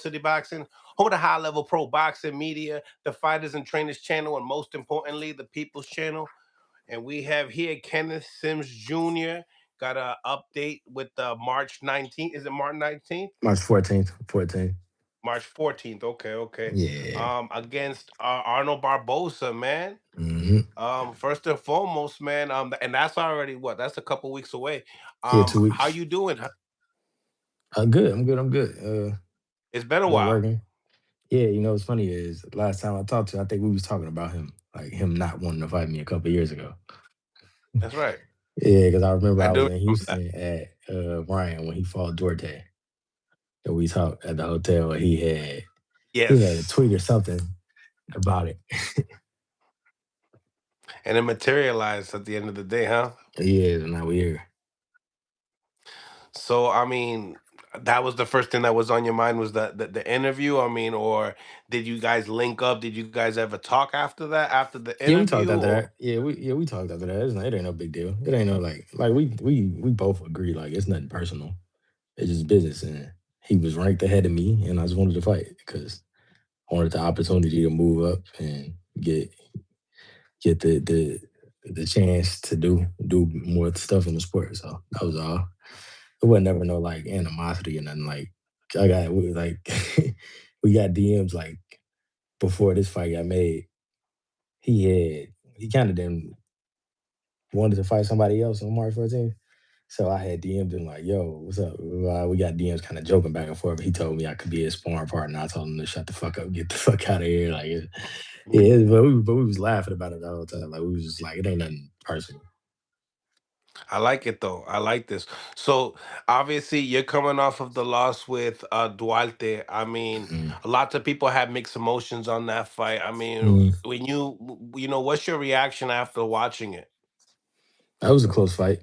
City Boxing, home of the high level pro boxing media, the Fighters and Trainers channel, and most importantly, the People's channel. And we have here Kenneth Sims Jr. Got an update with March 19th. Is it March 19th? March 14th. 14th. March 14th. Okay, okay. Yeah. Against Arnold Barbosa, man. Hmm. First and foremost, man. And that's already what? That's a couple weeks away. Yeah, two How weeks. you doing? I'm good. I'm good. I'm good. It's been a Been while. working. Yeah, you know what's funny is last time I talked to you, I think we was talking about him, like him not wanting to fight me a couple years ago. That's right. Yeah, because I remember I I was do in remember that. Houston at Ryan when he fought Duarte, and we talked at the hotel. And he had a Yes. tweet or something about it. And it materialized at the end of the day, huh? Yeah, and now we here. So I mean, that was the first thing that was on your mind was the interview. I mean, or did you guys link up? Did you guys ever talk after that? After the Yeah, we talked interview, after or that. Yeah, we talked after that. It ain't no big deal. It ain't no like we both agree like it's nothing personal. It's just business, and he was ranked ahead of me, and I just wanted to fight because I wanted the opportunity to move up and get the chance to do more stuff in the sport. So that was all. It wasn't never no like animosity or nothing. Like we like we got DMs like before this fight got made. He kind of didn't wanted to fight somebody else on March 14th. So I had DM'd him like, "Yo, what's up?" We got DMs kind of joking back and forth. He told me I could be his sparring partner. I told him to shut the fuck up, get the fuck out of here. Like, yeah, but we was laughing about it the whole time. Like, we was just like, it ain't nothing personal. I like it though. I like this. So obviously, you're coming off of the loss with Duarte. I mean, Mm. lots of people had mixed emotions on that fight. I mean, Mm. when what's your reaction after watching it? That was a close fight.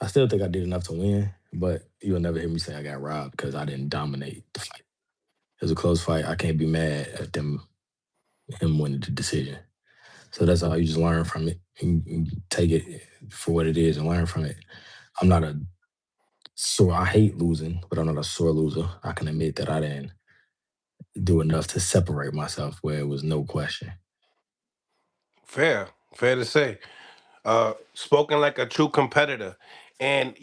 I still think I did enough to win, but you'll never hear me say I got robbed because I didn't dominate the fight. It was a close fight. I can't be mad at him winning the decision. So that's all. You just learn from it and take it for what it is and learn from it. I'm not a sore. I hate losing, but I'm not a sore loser. I can admit that I didn't do enough to separate myself where it was no question. Fair, fair to say. Spoken like a true competitor. And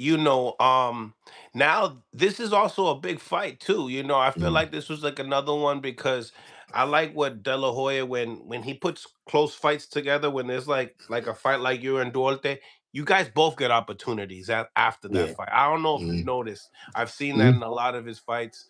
now this is also a big fight too. I feel Mm. like this was like another one because I like what De La Hoya when he puts close fights together, when there's like a fight like you and Duarte, you guys both get opportunities after that Yeah. fight. I don't know if you've Mm. noticed. I've seen that Mm. in a lot of his fights.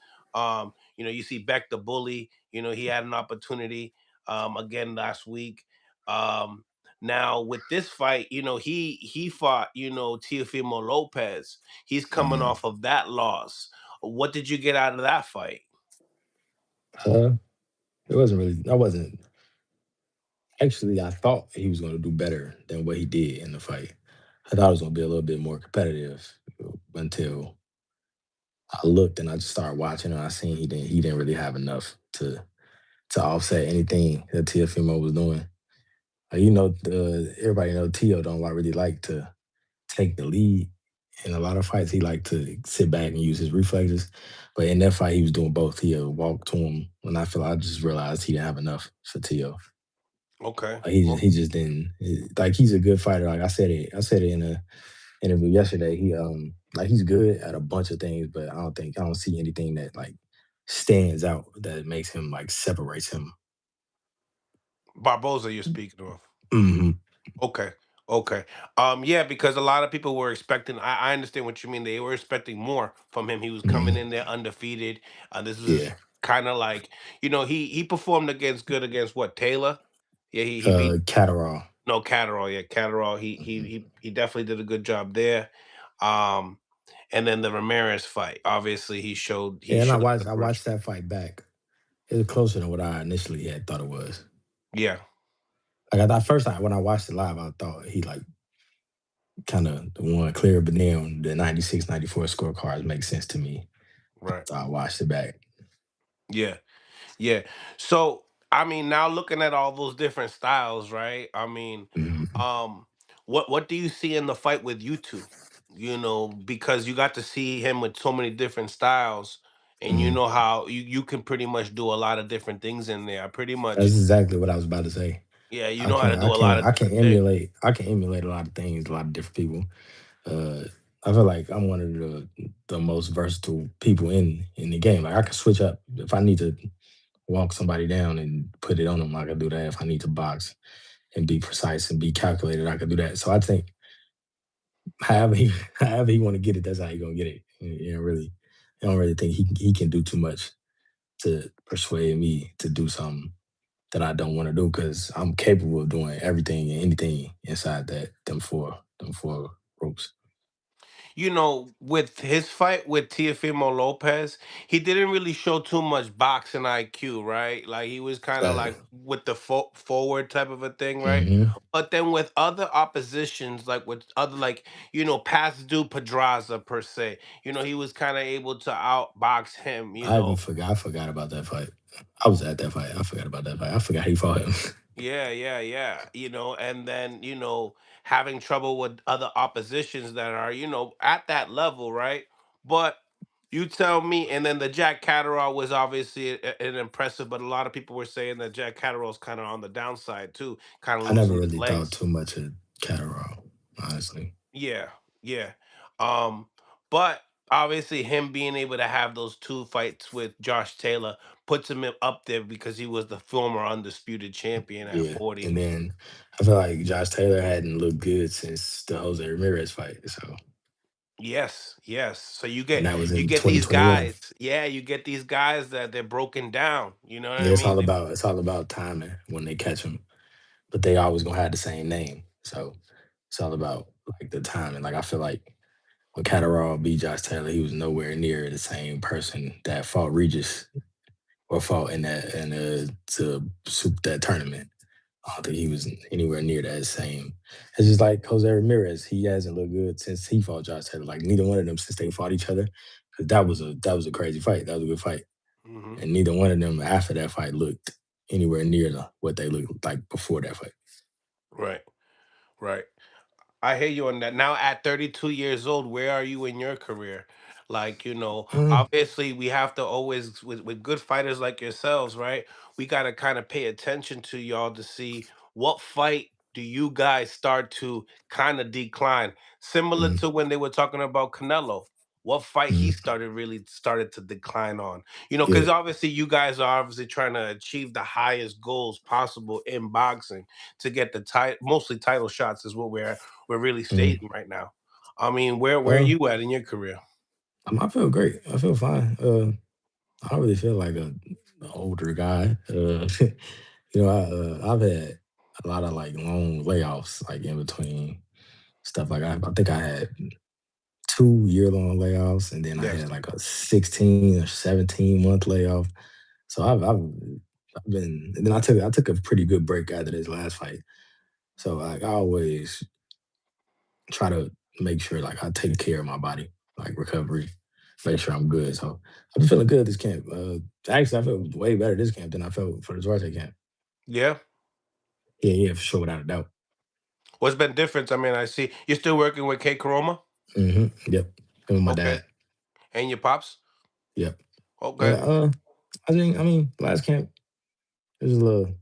You see Beck the Bully, he had an opportunity again last week. Um Now with this fight, he fought, Teofimo Lopez. He's coming Mm. off of that loss. What did you get out of that fight? Uh, it wasn't really. I wasn't actually. I thought he was going to do better than what he did in the fight. I thought it was going to be a little bit more competitive until I looked and I just started watching and I seen he didn't really have enough to offset anything that Teofimo was doing. Everybody know Tio don't really like to take the lead in a lot of fights. He like to sit back and use his reflexes. But in that fight, he was doing both. Tio walked to him, and I just realized he didn't have enough for Tio. Okay. Like he just, Well, he just didn't like he's a good fighter. Like I said it in a interview yesterday. He like he's good at a bunch of things, but I don't see anything that like stands out that makes him like separates him. Barboza, you're speaking of. Hmm. Okay. Okay. Yeah, because a lot of people were expecting. I understand what you mean. They were expecting more from him. He was coming Hmm. in there undefeated. This is Yeah. kind of like, he performed against what, Taylor? Yeah, he beat Catterall. no Catterall. Yeah, Catterall. He definitely did a good job there. Um, and then the Ramirez fight. Obviously, he Yeah, and showed the I first. watched that fight back. It was closer than what I initially had thought it was. Yeah, Like I thought first time when I watched it live, I thought he like kind of won clear, but then the 96, 94 scorecards make sense to me. right. So I watched it back. Yeah, yeah. So I mean, now looking at all those different styles, right? I mean, Mhm. um, what do you see in the fight with you two? Because you got to see him with so many different styles. and you Mhm. know how you can pretty much do a lot of different things in there. I pretty That's much exactly what I was about to say. yeah, you I know how to can't do I a lot can't of I can different things. emulate I can emulate a lot of things, a lot of different people. Uh, I feel like I'm one of the most versatile people in the game. Like I can switch up if I need to walk somebody down and put it on them. I can do that. If I need to box and be precise and be calculated, I can do that. So I think however he however he want to get it, that's how he gonna get it. I don't really think he can do too much to persuade me to do something that I don't want to do because I'm capable of doing everything and anything inside that them four ropes. With his fight with Teofimo Lopez, he didn't really show too much boxing IQ, right? Like he was kind of Uh, like with the forward type of a thing, right? hmm But then with other oppositions, like with other, like, past due Pedraza per se, he was kind of able to outbox him, I forgot about that fight. I was at that fight. I forgot about that fight. I forgot he fought him. Yeah, yeah, yeah. And then, having trouble with other oppositions that are, at that level, right? But you tell me, and then the Jack Catterall was obviously an impressive, but a lot of people were saying that Jack Catterall's kind of on the downside too, kind of I never losing his really thought legs. too much of Catterall, honestly. Yeah, yeah. Um, but obviously him being able to have those two fights with Josh Taylor puts him up there because he was the former undisputed champion at Yeah, 40. and then I feel like Josh Taylor hadn't looked good since the Jose Ramirez fight. So, Yes, yes. So and that was you in get these 2021. guys. Yeah, you get these guys that they're broken down. You know what Yeah, I mean? it's all about timing when they catch him, but they always gonna have the same name. So it's all about like the timing. Like I feel like when Catterall beat Josh Taylor, he was nowhere near the same person that fought Regis or fought that tournament. I don't think he was anywhere near that same. It's just like Jose Ramirez. He hasn't looked good since he fought Josh Taylor. Like neither one of them since they fought each other. 'Cause that was a crazy fight. That was a good fight. Hmm. And neither one of them after that fight looked anywhere near what they looked like before that fight. Right, right. I hear you on that. Now at 32 years old, where are you in your career? Like, Mm, obviously we have to always with good fighters like yourselves, right? We got to kind of pay attention to y'all to see what fight do you guys start to kind of decline. Similar mm, to when they were talking about Canelo. What fight he mm. started to decline on. Yeah. Because obviously you guys are obviously trying to achieve the highest goals possible in boxing to get the title, mostly title shots is what we're really Mm. stating right now. I mean, where are Uh, you at in your career? I feel great. I feel fine. I don't really feel like a older guy. I've had a lot of like long layoffs, like in between stuff. Like I think I had 2 year long layoffs, and then I Yes. had like a 16 or 17 month layoff. So I've been, and then I took a pretty good break after this last fight. So like I always try to make sure like I take care of my body, like recovery, make sure I'm good. So I've been feeling good this camp. Actually, I feel way better this camp than I felt for the Duarte camp. Yeah. Yeah, yeah, for sure, without a doubt. What's been different? I mean, I see you're still working with K Karoma. Yep. And with my Okay. dad. And your pops. Yep. Okay. But I mean, last camp it was a little.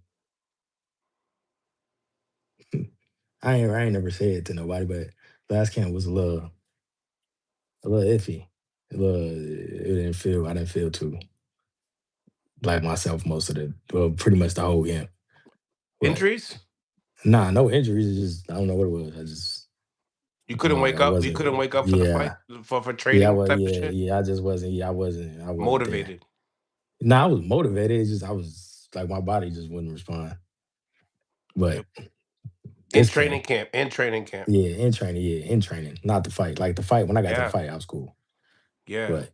I ain't never said it to nobody, but last camp was a little iffy. It didn't feel. I didn't feel too like myself most of pretty much the whole camp. But Injuries? nah, no injuries. It's just I don't know what it was. You I'm couldn't like wake I up. You couldn't wasn't. wake up for the fight Yeah, for yeah, I training was. type of Yeah, shit. yeah. I just wasn't. Yeah, I wasn't. I wasn't there. Motivated. Nah, I was motivated. It's just I was like my body just wouldn't respond. Yep. But In this training camp, camp. In training camp. yeah, in training, not the fight. Like the fight, when I got to the Yeah. fight, I was cool. Yeah. But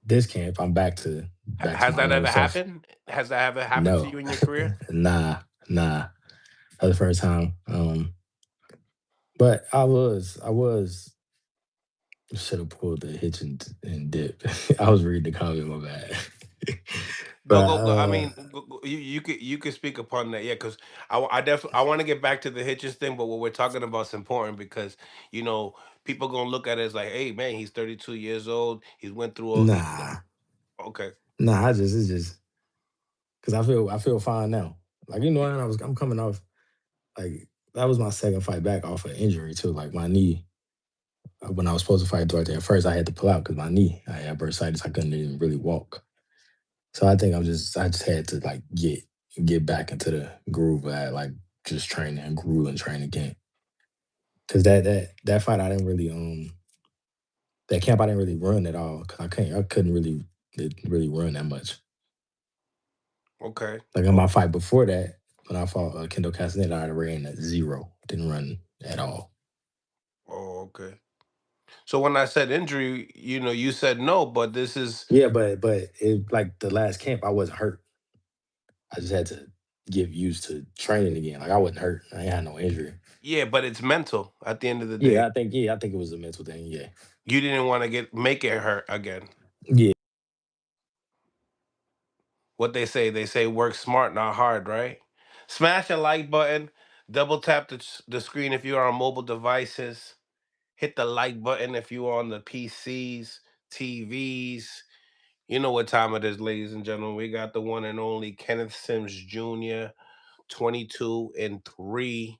this camp, I'm back to Has my that normal ever self. happened? Has that ever happened to No, you in your career? nah, nah. That was the first time. But I should have pulled the hitch and dip. I was reading the comment, my bad. Go, but go, go. I mean, you could speak upon that, yeah. Because I definitely I want to get back to the hitches thing, but what we're talking about is important because you know people gonna look at it as like, hey man, he's 32 years old. He's went through a nah, Okay. Nah, I just it's just because I feel fine now. Like and I'm coming off like that was my second fight back off of injury too. Like my knee when I was supposed to fight Duarte at first, I had to pull out because my knee I had bursitis. I couldn't even really walk. So I think I just had to like get back into the groove of that like just training and grueling training again. Cause that fight I didn't really that camp I didn't really run at all because I couldn't really really run that much. Okay. Like in Oh, my fight before that, when I fought Kendall Castaneda, I ran at zero. Didn't run at all. oh, okay. So when I said injury, you said no, but this is Yeah, but it like the last camp, I wasn't hurt. I just had to get used to training again. Like I wasn't hurt. I ain't had no injury. yeah, but it's mental at the end of the day. Yeah, I think it was a mental thing. Yeah, You didn't want to get make it hurt again. yeah. What they say work smart, not hard, right? Smash a like button, double tap the screen if you're on mobile devices. Hit the like button if you're on the PCs, TVs. You know what time it is, ladies and gentlemen. We got the one and only Kenneth Sims Jr., 22 and 3,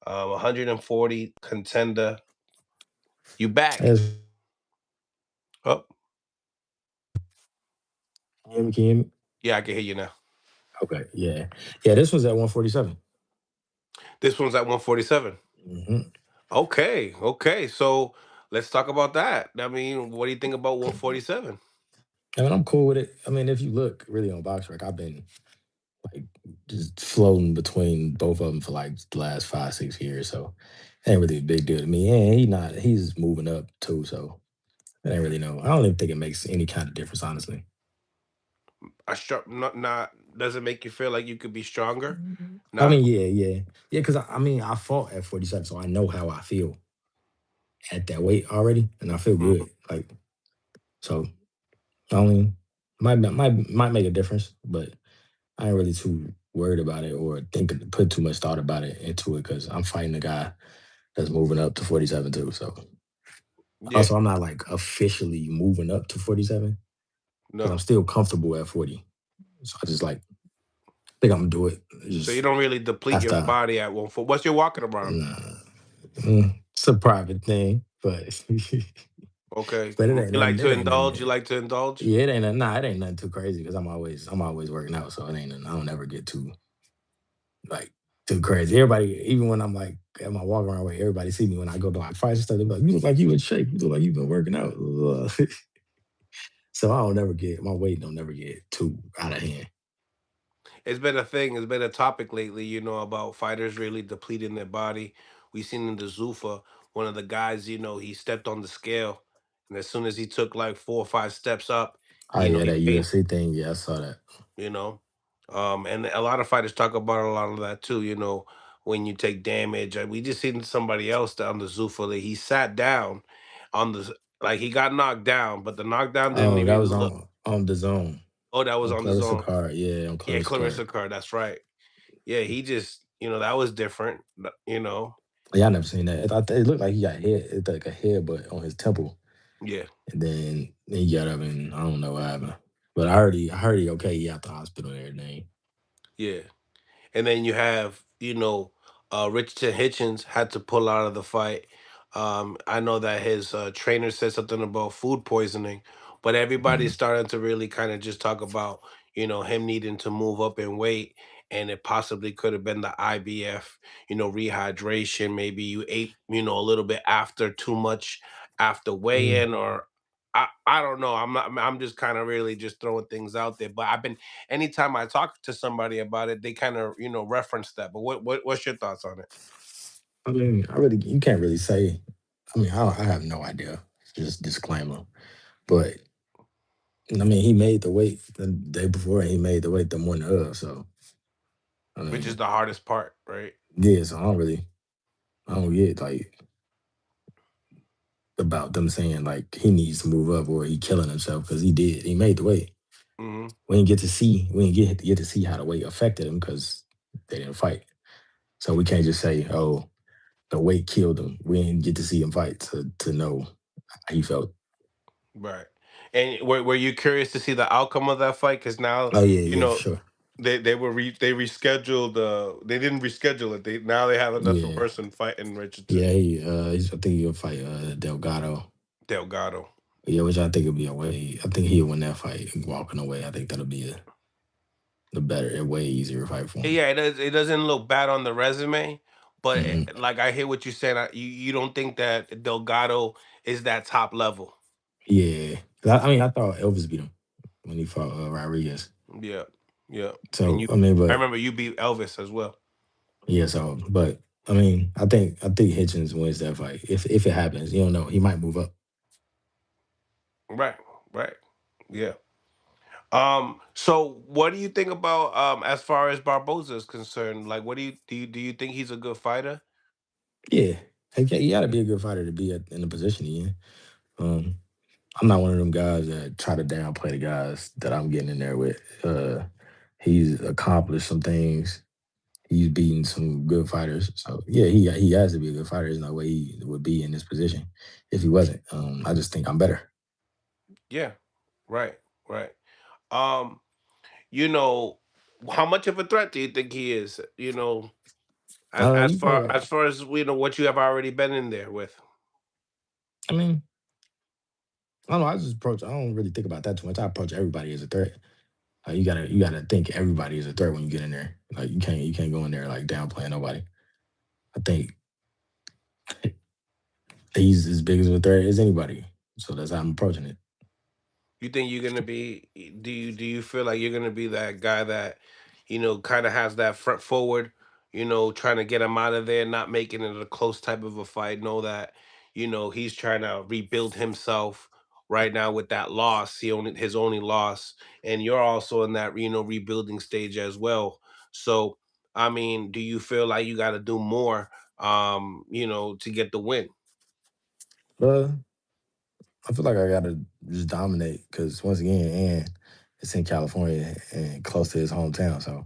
140 contender. You back. That's, Oh, can you hear me? yeah, I can hear you now. Okay, yeah, yeah. This was at 147. This one's at 147. Mm-hmm. Okay, okay. So let's talk about that. I mean, what do you think about 147? I mean, I'm cool with it. I mean, if you look really on BoxRec, I've been like just floating between both of them for like the last 5 6 years. So it ain't really a big deal to me. And he's moving up too. So it ain't really no. I don't even think it makes any kind of difference, honestly. Not does it make you feel like you could be stronger? I Not mean, yeah. Because I mean, I fought at 47, so I know how I feel at that weight already, and I feel mhm. good. Like so, I mean, might make a difference, but I ain't really too worried about it or put too much thought about it into it because I'm fighting a guy that's moving up to 47 too. So Yeah, also, I'm not like officially moving up to 47 because I'm no. still comfortable at 40. So I just like think I'm gonna do it. So you Just don't really deplete your after. body at 1 4. What's your walking around? Nah, it's a private thing, but Okay. but it ain't You like nothing. to It ain't nothing. indulge? You like to indulge? Yeah, it ain't nothing. Nah, it ain't nothing too crazy because I'm always working out, so it ain't. Nothing, I don't ever get like too crazy. Everybody, even when I'm like at my walk around way, everybody see me when I go to like fights and stuff. They be like, "You look like you in shape. You look like you've been working out." So I don't never get my weight. Don't never get too out of hand. It's been a thing. It's been a topic lately, about fighters really depleting their body. We seen in the Zuffa, one of the guys, he stepped on the scale, and as soon as he took like 4 or 5 steps up, Oh yeah, he that gained. UFC thing. Yeah, I saw that. you know. And a lot of fighters talk about a lot of that too, when you take damage. We just seen somebody else down the Zuffa that he sat down on like he got knocked down, but the knockdown didn't Oh, that even was look. on the zone Oh, that was on on the Clarissa zone. card. Yeah, on Yeah, Clarissa Clarissa card. Carr, that's right. Yeah, he just, that was different, Yeah, I never seen that. It looked like he got hit. It's like a headbutt on his temple, Yeah, and then he got up and I don't know what happened. But I heard he okay. He out the hospital and everything. yeah. And then you have, Richardson Hitchens had to pull out of the fight. I know that his trainer said something about food poisoning, but everybody's Mhm. starting to really kind of just talk about, him needing to move up in weight, and it possibly could have been the IBF, rehydration. Maybe you ate, a little bit after too much after Mm. weigh-in, or I don't know. I'm just kind of really just throwing things out there. But I've been anytime I talk to somebody about it, they kind of reference that. But what's your thoughts on it? I mean, I really you can't really say. I mean, I have no idea. Just disclaimer. But I mean, he made the weight the day before, and he made the weight the morning of. So I Which is mean, the hardest part, right? yeah. So I don't get like about them saying like he needs to move up or he killing himself because he did. He made the weight. Hmm. We didn't get to see how the weight affected him because they didn't fight. So we can't just say, oh, the weight killed him. We didn't get to see him fight to know how he felt. Right. And were you curious to see the outcome of that fight? Because now Oh yeah, you yeah, for know sure. they rescheduled they didn't reschedule it. They now they have another Yeah, person fighting Richardson. yeah. I think he'll fight Delgado. Delgado. Yeah, which I think will be a way. I think he'll win that fight walking away. I think that'll be the better, a way easier fight for him. Yeah, it doesn't look bad on the resume, but Hmm. like I hear what you're saying. You don't think that Delgado is that top level? Yeah, 'cause I mean, I thought Elvis beat him when he fought Rodriguez. Yeah, yeah. And So you, I mean, I but remember you beat Elvis as well. yeah, so but I mean, I think Hitchens wins that fight if it happens. You don't know, he might move up. Right, right. Yeah. So what do you think about as far as Barbosa is concerned? Like, what do you think he's a good fighter? Yeah, he got to be a good fighter to be in the position he in. Um, I'm not one of them guys that try to downplay the guys that I'm getting in there with. He's accomplished some things. He's beaten some good fighters. So yeah, he has to be a good fighter. There's no way he would be in this position if he wasn't. I just think I'm better. Yeah. Right. Right. Um, you know, how much of a threat do you think he is? As He far probably. as far as what you have already been in there with. I mean, I don't know. I just approach. I don't really think about that too much. I approach everybody as a threat. You gotta think everybody is a threat when you get in there. Like you can't go in there like downplaying nobody. I think he's as big as a threat as anybody. So that's how I'm approaching it. You think you're gonna be? Do you feel like you're gonna be that guy that, kind of has that front forward, trying to get him out of there, not making it a close type of a fight. Know that, he's trying to rebuild himself right now with that loss. His only loss, and you're also in that rebuilding stage as well. So, I mean, do you feel like you got to do more, to get the win? But I feel like I gotta just dominate because once again, and it's in California and close to his hometown, so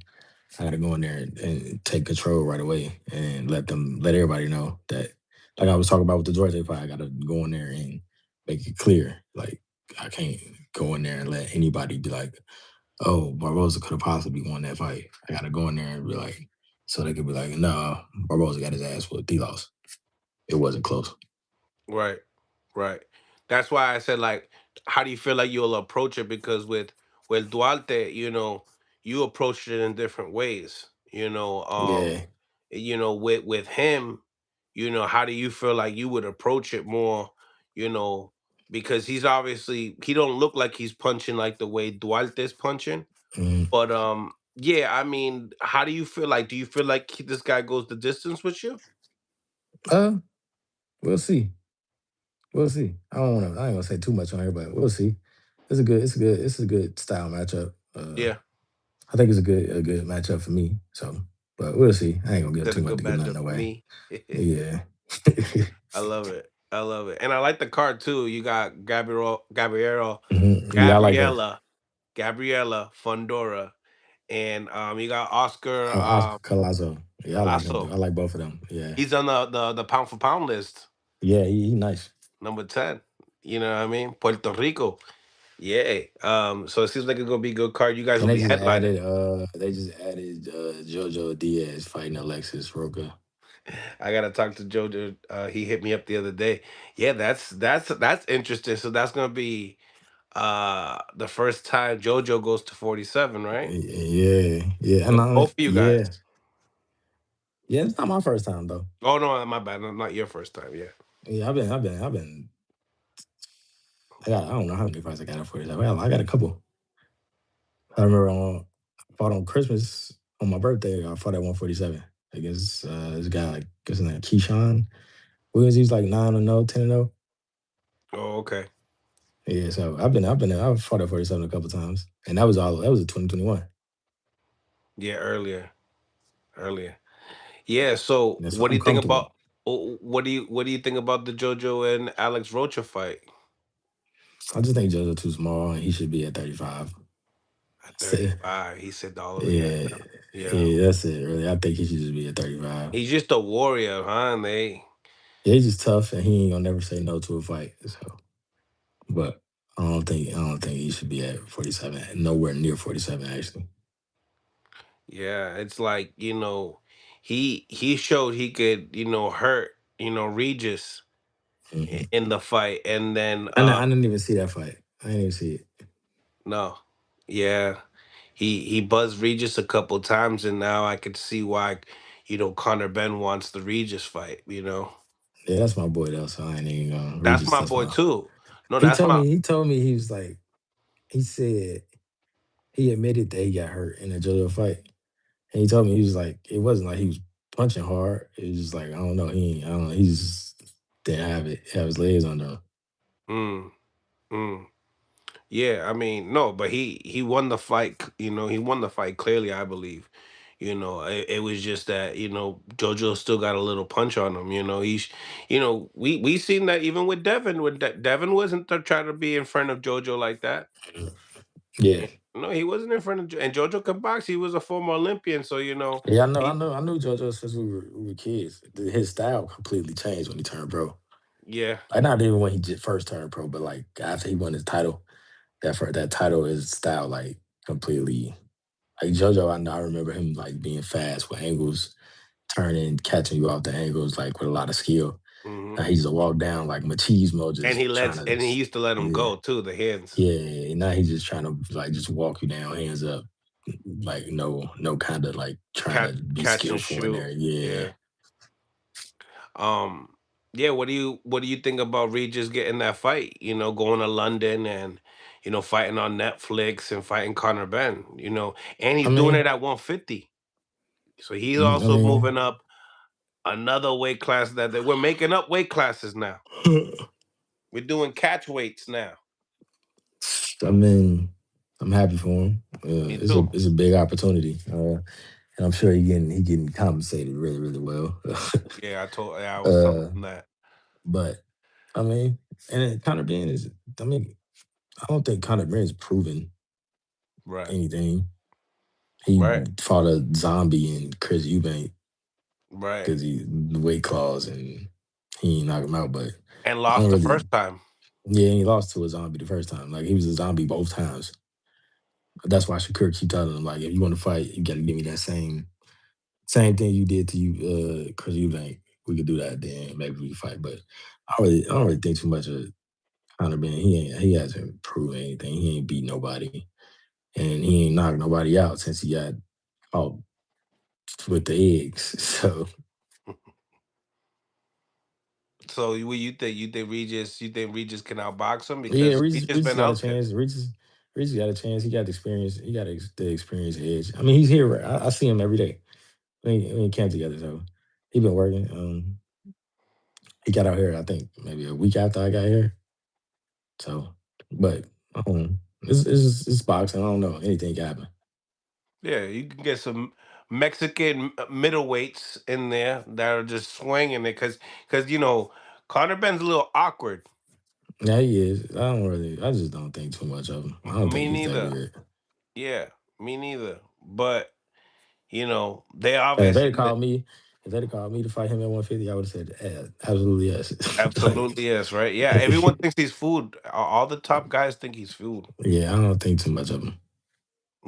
I gotta go in there and take control right away and let everybody know that, like I was talking about with the Georgia fight, I gotta go in there and make it clear. Like I can't go in there and let anybody be like, "Oh, Barbosa could have possibly won that fight." I gotta go in there and be like, so they could be like, "No, Barbosa got his ass whooped. He lost. It wasn't close." Right. Right. That's why I said, like, how do you feel like you'll approach it? Because with Duarte, you approached it in different ways. Yeah. With him, how do you feel like you would approach it more? You know, because he don't look like he's punching like the way Duarte's punching. Mhm. But yeah, I mean, how do you feel like? Do you feel like this guy goes the distance with you? Uh, we'll see. We'll see. I ain't gonna say too much on here, but we'll see. It's a good style matchup. Yeah, I think it's a good matchup for me. So, but we'll see. I ain't gonna is give that a too much good to give nothing matchup for away. me? Yeah. I love it. I love it. And I like the card too. You got Yeah, I like her. Gabriella, Fundora, and you got Oscar Oscar Collazo. Yeah, I like him too. Colasso. I like both of them. Yeah. He's on the pound for pound list, Yeah, he nice. number 10. You know what I mean? Puerto Rico. Yeah. So it seems like it's gonna be a good card. You guys And will be headlining. they just added Jojo Diaz fighting Alexis Roca. I gotta talk to Jojo. He hit me up the other day. Yeah, that's interesting. So that's gonna be the first time JoJo goes to 47, right? Yeah, yeah. And So both of you guys. yeah. Yeah, it's not my first time though. Oh no, my bad. Not your first time. Yeah. Yeah, I've been I don't know how many fights I got for this. I got a couple. I remember I fought on Christmas on my birthday. I fought at 147 against this guy, like what's his name, Keyshawn Williams. He's like 9-0, 10-0. Oh, okay. Yeah, so I've fought at 47 a couple times, and that was a 2021. Yeah, earlier. Yeah. So And so what do I'm you think comfortable. about? What do you think about the JoJo and Alex Rocha fight I just think Joe's too small, and he should be at 35. at So, 35? He said all of that. yeah, Yeah. yeah, that's it. Really, I think he should just be at 35. He's just a warrior, huh? And they Yeah, he's just tough, and he ain't gonna never say no to a fight. So, but I don't think he should be at 47. Nowhere near 47 actually. Yeah, it's like, he showed he could, hurt, Regis Hmm. in the fight, and then I didn't even see that fight. I didn't even see it. no. Yeah. He buzzed Regis a couple times, and now I could see why, Conor Ben wants the Regis fight. Yeah, that's my boy though, so I ain't even gonna read That's his my stuff boy out. too. No, He that's told my me. He told me he was like. He said he admitted that he got hurt in the JoJo fight, and he told me he was like, it wasn't like he was punching hard. It was just like I don't know. He ain't, I don't know. He just didn't have his legs under him. mm, mm. Yeah, I mean, no, but he won the fight, he won the fight clearly, I believe. It was just that, JoJo still got a little punch on him, we seen that even with Devin, Devin wasn't trying to be in front of JoJo like that. Yeah, Eh, No, he wasn't in front of and JoJo can box. He was a former Olympian, so yeah. I know. I he know. I knew JoJo since we were kids. His style completely changed when he turned pro. yeah. Like not even when he first turned pro, but like after he won his title, that title, his style like completely. Like JoJo, I know. I remember him like being fast with angles, turning, catching you off the angles, like with a lot of skill. Hmm. Now he just walk down like machismo, And just trying to and he just used to let him yeah, go too, the hands. yeah. Now he's just trying to like just walk you down, hands up, like no kind of like trying to be Catch and skillful in shoot. there. Yeah, Yeah. Um, yeah, what do you think about Regis getting that fight? Going to London and fighting on Netflix and fighting Conor Ben. And I he's doing mean, it at 150. So he's also I moving up another weight class we're making up weight classes now. mean, We're doing catch weights now. I mean, I'm happy for him. Me It's a too. it's a big opportunity, and I'm sure he getting compensated really really well. Yeah, I was telling uh, him that. but I mean, and Conor Ben is. I mean, I don't think Conor Ben has proven Right. anything. He Right. fought a zombie in Chris Eubank Right. because he the weight clause and he ain't knock him out. But And I don't lost the really. first time. Yeah, he lost to a zombie the first time. Like he was a zombie both times. That's why Shakur keep telling him like, if you want to fight, you got to give me that same thing you did to you, Chris Eubank. We could do that then. Maybe we could fight. But I don't really think too much of Conor Ben. He hasn't proven anything. He ain't beat nobody, and he ain't knocked nobody out since he got caught with the eggs. So So what you think? You think Regis can outbox him yeah, because Regis, Regis Regis been got a out there. chance. Regis got a chance. He got the experience. He got the experience edge. I mean, he's here. I see him every day. We camp together, so he been working. He got out here, I think, maybe a week after I got here. So, but it's boxing. I don't know. Anything can happen. Yeah, you can get some Mexican middleweights in there that are just swinging it because Conor Ben's a little awkward. Yeah, he is. I don't really. I just don't think too much of him. I don't Me think he's that neither. good. Yeah, me neither. But they Like, obviously if they'd called me to fight him at 150, I would have said, absolutely yes. Like, absolutely yes, right? Yeah, everyone thinks he's food. All the top guys think he's food. yeah, I don't think too much of him.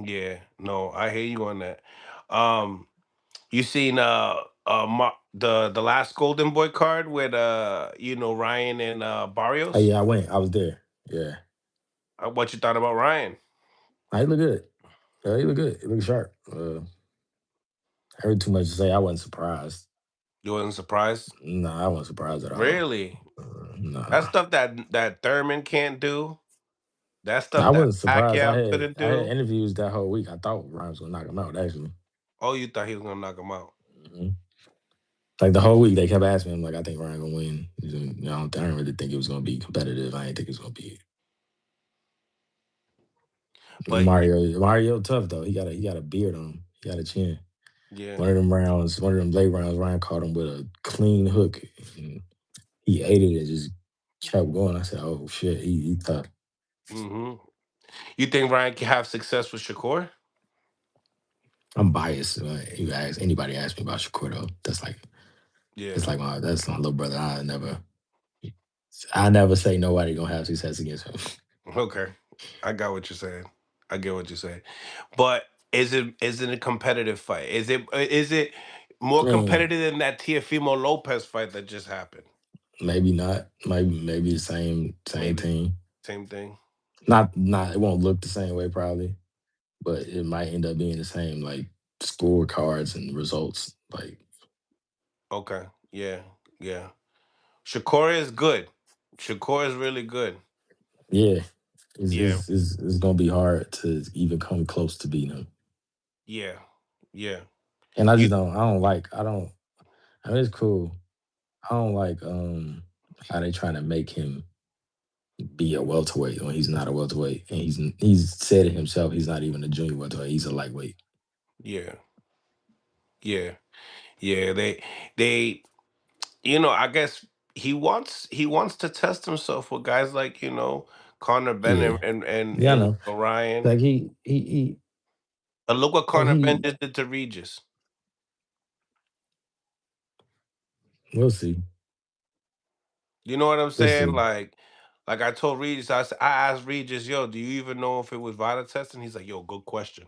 Yeah, no, I hear you on that. Um, you seen the last Golden Boy card with Ryan and Oh Barrios? yeah, I went. I was there. Yeah, What you thought about Ryan? he looked good. He looked good. He looked sharp. I heard too much to say. I wasn't surprised. You wasn't surprised? Nah, I wasn't surprised at all. Really? That Nah. stuff that Thurman can't do. That I stuff that wasn't surprised. I Pacquiao had couldn't I had do. interviews that whole week. I thought Ryan was gonna knock him out. Actually, Oh, you thought he was gonna knock him out? hmm like the whole week they kept asking me. I'm like, I think Ryan gonna win. I don't really think it was gonna be competitive. I didn't think it was gonna be But Mario tough though. He got a beard on him. He got a chin. yeah. One of them late rounds, Ryan caught him with a clean hook. And he ate it and just kept going. I said, oh shit, he tough. Hmm. You think Ryan can have success with Shakur? I'm biased. You ask anybody ask me about Shakur though. Yeah. that's my little brother. I never say nobody gonna have success against him. Okay, I got what you're saying. I get what you're saying. But is it a competitive fight? Is it I more mean, competitive than that Tiafimo Lopez fight that just happened? maybe not. Maybe the same Maybe team. same thing. Not it won't look the same way probably, but it might end up being the same like scorecards and results. Like Okay. Yeah. Yeah. Shakur is good. Shakur is really good. yeah, Yeah. it's gonna be hard to even come close to beating him. Yeah. Yeah. And You I don't I mean it's cool. I don't like how they trying to make him be a welterweight when he's not a welterweight. And he's said it himself, he's not even a junior welterweight, he's a lightweight. yeah. Yeah. Yeah. They I guess he wants to test himself with guys like, Connor Benn Yeah. Yeah, I and know. Ryan. Like he But look what like Connor Benn he did to Regis. we'll see. You know what I'm We'll saying? see. Like I told Regis, I asked Regis, yo, do you even know if it was Vita testing? He's like, yo, good question.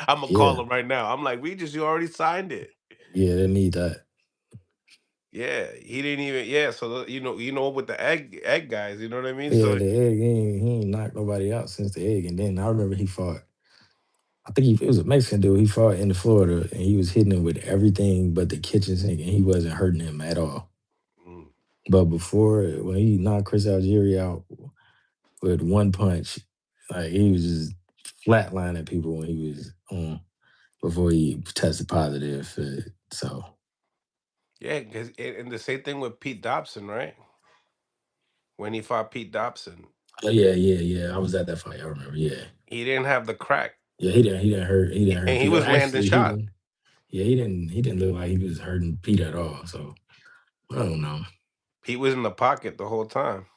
I'm gonna call Yeah. him right now. I'm like, Regis, you already signed it. Yeah, they need that. Yeah, he didn't even. Yeah, so with the egg guys, you know what I mean? Yeah, So the egg, he ain't knocked nobody out since the egg. And then I remember he fought, I think it was a Mexican dude. He fought in Florida and he was hitting him with everything but the kitchen sink and he wasn't hurting him at all. mm, But before, when he knocked Chris Algieri out with one punch, like he was just flatlining people when he was on before he tested positive. So, yeah, and the same thing with Pete Dobson, right? When he fought Pete Dobson, oh, yeah. I was at that fight. I remember. Yeah. he didn't have the crack, Yeah, he didn't hurt and he Pete. was landing Actually, shots. he didn't look like he was hurting Pete at all. So I don't know. Pete was in the pocket the whole time.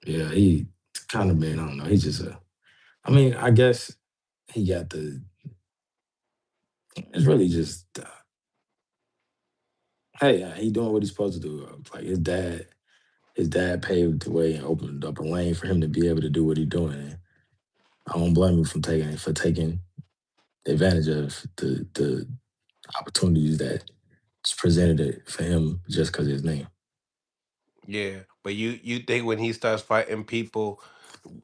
Yeah, he kind of been. I don't know. He's just a. I mean, I guess he got the. It's really just. Hey, he doing what he's supposed to do. Like his dad paved the way and opened up a lane for him to be able to do what he's doing. And I don't blame him for taking advantage of the opportunities that presented it for him just because of his name. Yeah, but you think when he starts fighting people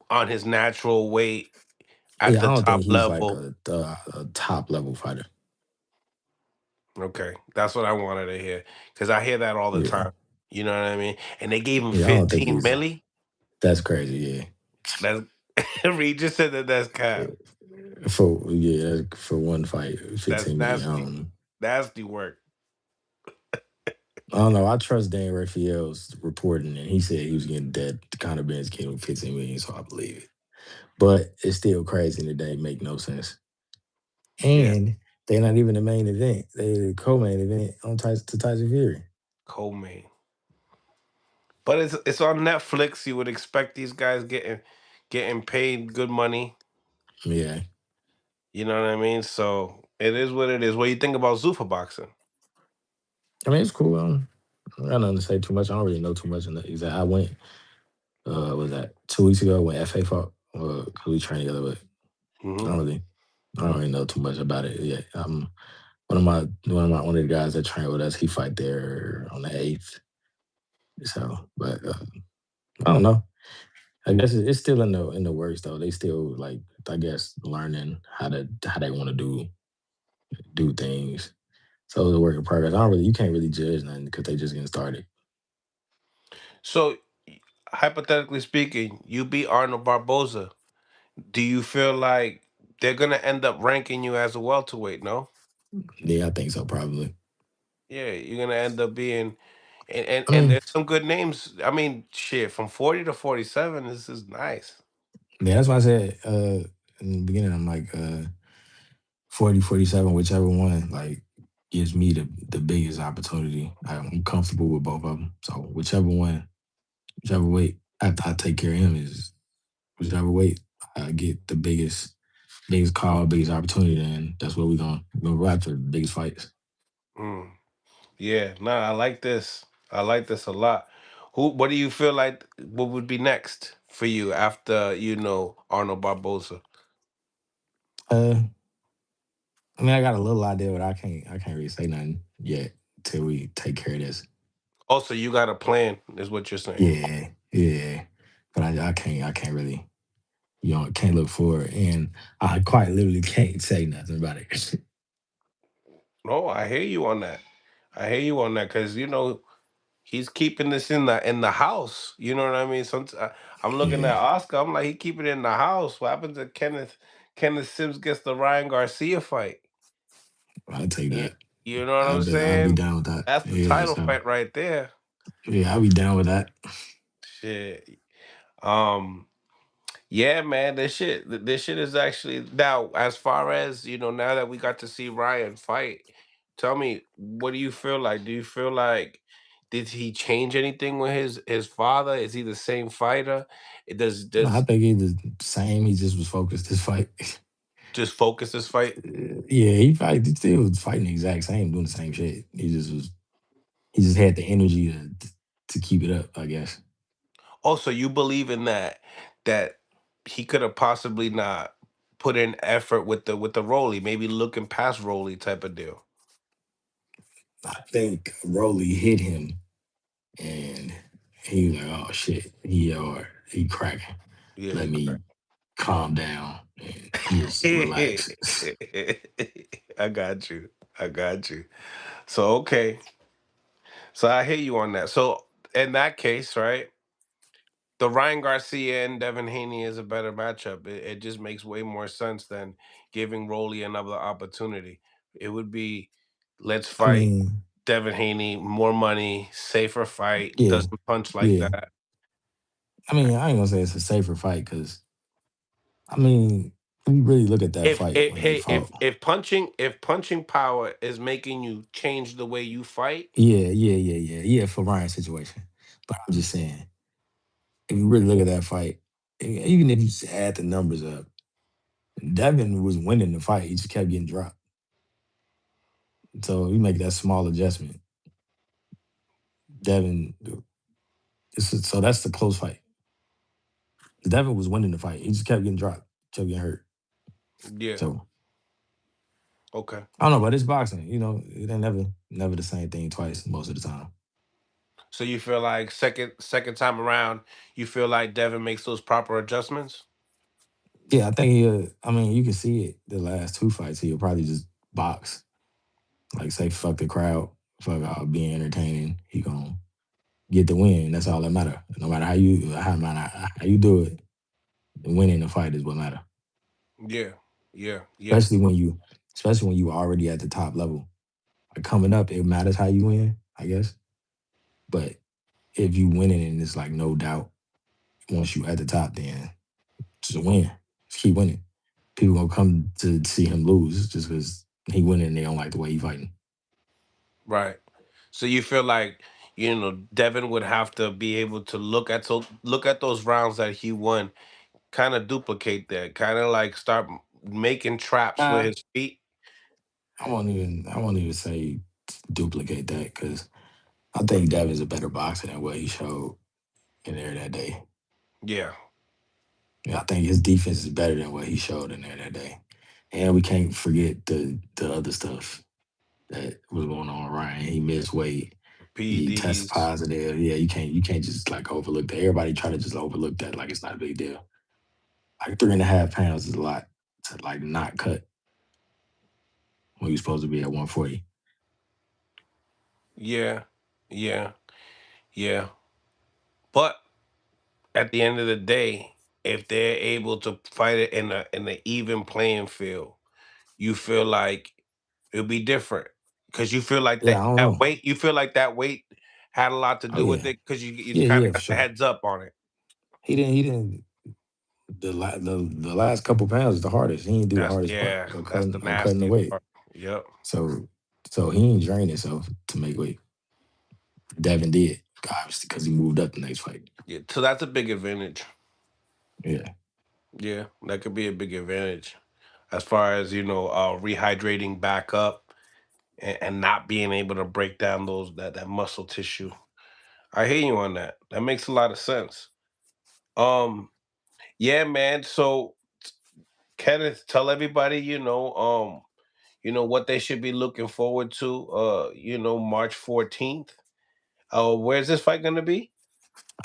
on his natural weight at Yeah, the I don't top think he's like level. a top level fighter. Okay, that's what I wanted to hear because I hear that all the Yeah, time. You know what I mean? And they gave him yeah, I don't think 15 he's. milli. That's crazy. Yeah, That's Regis said that that's cap. for one fight, That's 15 million. nasty. Nasty work. I don't know. I trust Dan Raphael's reporting, and he said he was getting dead. Conor Ben's getting him 15 million, so I believe it. But it's still crazy and it don't make no sense. Yeah, And they're not even the main event. They the co-main event on Tyson Fury. co-main. But it's on Netflix. You would expect these guys getting paid good money. Yeah, You know what I mean? So it is what it is. What do you think about Zuffa boxing? I mean it's cool. I don't to say too much. I don't really know too much in the exact. I went. Was that 2 weeks ago when FA fought? Cause we trained together, but I Hmm. don't really. I don't really know too much about it yet. One of the guys that trained with us, he fight there on the 8th. So, but I don't know. I guess it's still in the works though. They still like I guess learning how they want to do things. So it's a work in progress. I don't really you can't really judge nothing because they just getting started. So hypothetically speaking, you beat Arnold Barbosa. Do you feel like they're gonna end up ranking you as a welterweight? No. Yeah, I think so probably. Yeah, you're gonna end up being, I and mean, there's some good names. I mean, shit, from 40 to 47, this is nice. yeah, that's why I said in the beginning I'm like 40, 47, whichever one like gives me the biggest opportunity. I'm comfortable with both of them. So whichever weight after I take care of him is whichever weight I get the biggest call, biggest opportunity, and that's what we're gonna go after the biggest fights. Mm. Yeah, nah, I like this. I like this a lot. What do you feel like? What would be next? for you after Arnold Barbosa? Uh, I mean, I got a little idea, but I can't really say nothing yet till we take care of this. Also, you got a plan, is what you're saying. Yeah, yeah. But I can't really, can't look forward, and I quite literally can't say nothing about it. No, I hear you on that. I hear you on that because he's keeping this in the house. You know what I mean? I'm looking Yeah, at Oscar. I'm like, he keep it in the house. What happened to Kenneth? Kenneth Sims gets the Ryan Garcia fight. I'll take You, that. you know what I'm I'll be saying? down with that. That's the Yeah, title so fight right there. yeah, I'll be down with that. Shit. Um. Yeah, man. This shit is actually now. As far as now that we got to see Ryan fight, tell me, what do you feel like? Do you feel like did he change anything with his father? Is he the same fighter? It does No, I does think he's the same. He just was focused this fight. just focus this fight? Yeah, he still was fighting the exact same, doing the same shit. He just had the energy to keep it up, I guess. Also, you believe in that he could have possibly not put in effort with the Rolly, maybe looking past Rolly type of deal. I think Rolly hit him and he was like, oh shit, he cracking. Yeah, Let me correct. calm down and just relax. I got you. I got you. So okay. So I hear you on that. So in that case, right, the Ryan Garcia and Devin Haney is a better matchup. It just makes way more sense than giving Rolly another opportunity. It would be, let's I fight mean, Devin Haney, more money, safer fight, yeah, doesn't punch like yeah. that. I mean, I ain't gonna say it's a safer fight because I mean, if you really look at that If fight if when they hey fought, if punching power is making you change the way you fight, yeah, for Ryan's situation. But I'm just saying, if you really look at that fight, even if you just add the numbers up, Devin was winning the fight. He just kept getting dropped. So you make that small adjustment. Devin, so that's the close fight. Devin was winning the fight. He just kept getting dropped, kept getting hurt. yeah, So okay. I don't know, but it's boxing. It ain't never the same thing twice most of the time. So you feel like second time around, you feel like Devin makes those proper adjustments? Yeah, I think I mean, you can see it. The last two fights, he'll probably just box, like say fuck the crowd, fuck all being entertaining. He gonna get the win. That's all that matter. No matter how you do it, winning the fight is what matter. Yeah, yeah, yeah, Especially when you, especially when you already at the top level. Like coming up, it matters how you win, I guess. But if you winning and it's like no doubt, once you at the top, then just win. Just keep winning. People gonna come to see him lose just because he winning and they don't like the way he fighting. right. So you feel like Devin would have to be able to look at those rounds that he won, kind of duplicate that, kind of like start making traps with Nah, his feet. I won't even say duplicate that because I think Devin's a better boxer than what he showed in there that day. Yeah, Yeah, I think his defense is better than what he showed in there that day. And we can't forget the other stuff that was going on with Ryan. He missed weight. He tested PEDs. positive. Yeah, you can't just like overlook that. Everybody try to just overlook that like it's not a big deal. Like 3.5 pounds is a lot to like not cut when you're supposed to be at 140. Yeah, yeah, yeah. But at the end of the day, if they're able to fight it in an even playing field, you feel like it'll be different because you feel like Yeah, that I don't that know. weight. You feel like that weight had a lot to Oh do with yeah. it because you Yeah, kind yeah, of for got the sure. heads up on it. He didn't the last couple pounds is the hardest. He didn't do the That's hardest part yeah, of that's the cutting the nastiest weight. part. Yep. So he ain't drained himself to make weight. Devin did, obviously, because he moved up the next fight. Yeah. So that's a big advantage. Yeah. Yeah, that could be a big advantage as far as rehydrating back up and not being able to break down that muscle tissue. I hear you on that. That makes a lot of sense. Um, yeah, man. So Kenneth, tell everybody, what they should be looking forward to. March 14th. Where's this fight gonna be?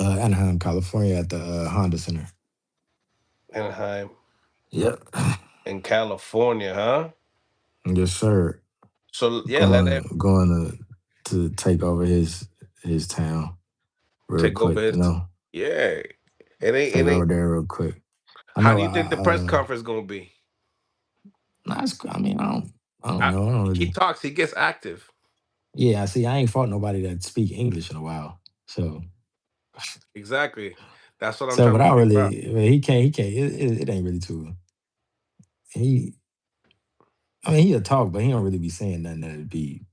Anaheim, California, at the Honda Center. Anaheim Yep. in California, huh? Yes, sir. So yeah, let Going it to take over his town real take over quick. his. Yeah, Take it over ain't. there real quick. I How know. do you think the press conference gonna be? Nah, I mean, I don't I, know. I don't he really. talks. He gets active. Yeah, I see. I ain't fought nobody that speak English in a while. So, Exactly. That's what I'm so, trying but to I don't figure out. really. I mean, he can't. He can't. It ain't really too. He. I mean, he'll talk, but he don't really be saying nothing that'd be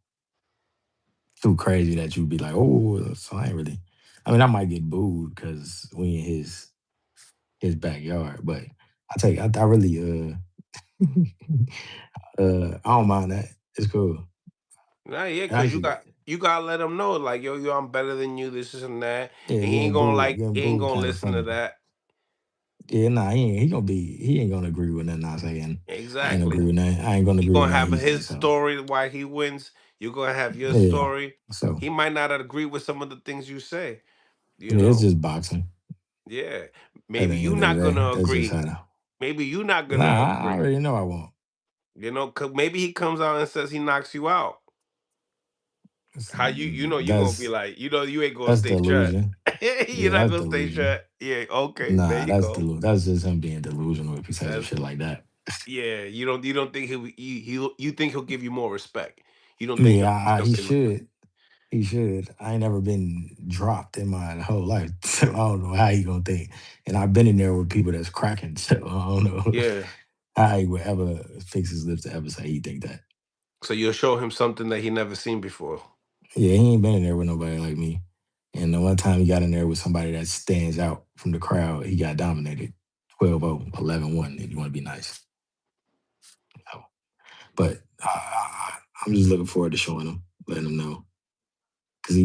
too crazy that you'd be like, oh. So I ain't really. I mean, I might get booed because we in his backyard, but I take. I really. I don't mind that. It's cool. Nah, yeah, I cause you actually, got you gotta let him know, like, yo, I'm better than you. This and that, yeah, and he ain't gonna like. getting He ain't booed, gonna kind of listen to funny. that. Yeah, nah, he ain't gonna agree with nothing I say, and I ain't Exactly. agree with nothing. I ain't gonna He agree with gonna nothing have he say. his So story why he wins. You're gonna have your yeah, story. so He might not agree with some of the things you say. You yeah, it's know. just boxing. Yeah. At the Maybe you end of the not day, gonna that's just agree. how. Maybe you not Nah, gonna I agree. already know I won't. 'Cause maybe he comes out and says he knocks you out. How you gonna be That's like, you ain't gonna that's stay shut. delusion. You're Yeah, not that's gonna stay delusion. shut. Yeah, okay, there Nah, you go. That's just him being delusional if he says some That's shit like that. yeah, you don't think you think he'll give you more respect. You don't think Yeah, he'll he say no. should. He should. I ain't never been dropped in my whole life, so I don't know how he gonna think. And I've been in there with people that's cracking, so I don't know Yeah. how he would ever fix his lips to ever say he think that. So you'll show him something that he never seen before. Yeah, he ain't been in there with nobody like me. And the one time he got in there with somebody that stands out from the crowd, he got dominated 12-0, 11-1, if you want to be nice. So, but I'm just looking forward to showing him, letting him know. Because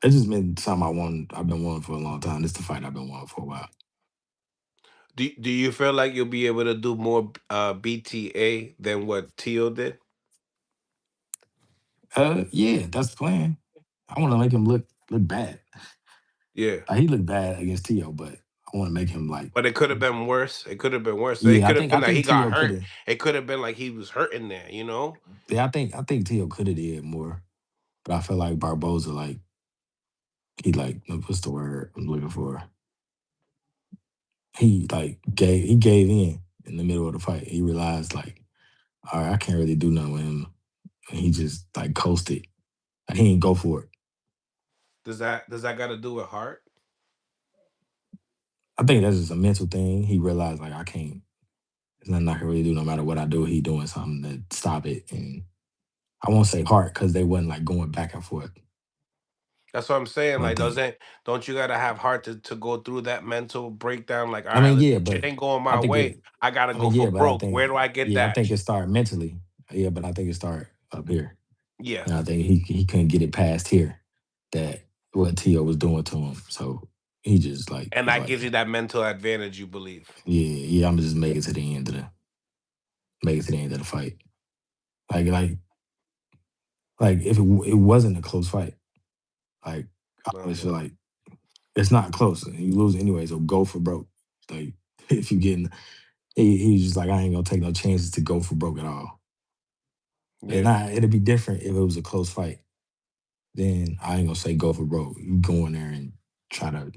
it's just been something I've been wanting for a long time. This is the fight I've been wanting for a while. Do you feel like you'll be able to do more BTA than what Tio did? Yeah, that's the plan. I want to make him look bad. Yeah. He looked bad against Tio, but I want to make him like, But it could have been worse. It could have been worse. It yeah. could have I been like he think got Tio could hurt. have. It could have been like he was hurting there. Yeah, I think Tio could have did more, but I feel like Barbosa, like what's the word I'm looking for? He gave in the middle of the fight. He realized like, all right, I can't really do nothing with him. And he just like coasted. Like, he didn't go for it. Does that got to do with heart? I think that's just a mental thing. He realized like I can't. There's nothing I can really do. No matter what I do, he doing something to stop it. And I won't say heart because they wasn't like going back and forth. That's what I'm saying. But I Like, think. don't you gotta have heart to go through that mental breakdown? Like, all I right, mean, listen, yeah, shit but ain't going I my think way. it. I gotta I go mean, for yeah, but I broke. Where think, do I get yeah, I that? think it started mentally. Yeah, but I think it started up here. Yeah, And I think he couldn't get it past here that what Tio was doing to him. So he just like and was that like, gives you that mental advantage. You believe? yeah, I'm just make it to the end of the fight. Like if it wasn't a close fight, like I No, always feel no. like it's not close. You lose anyway, so go for broke. Like if you getting, he's just like I ain't gonna take no chances to go for broke at all. And Yeah, it'd be different if it was a close fight. Then I ain't gonna say go for broke. You go in there and try to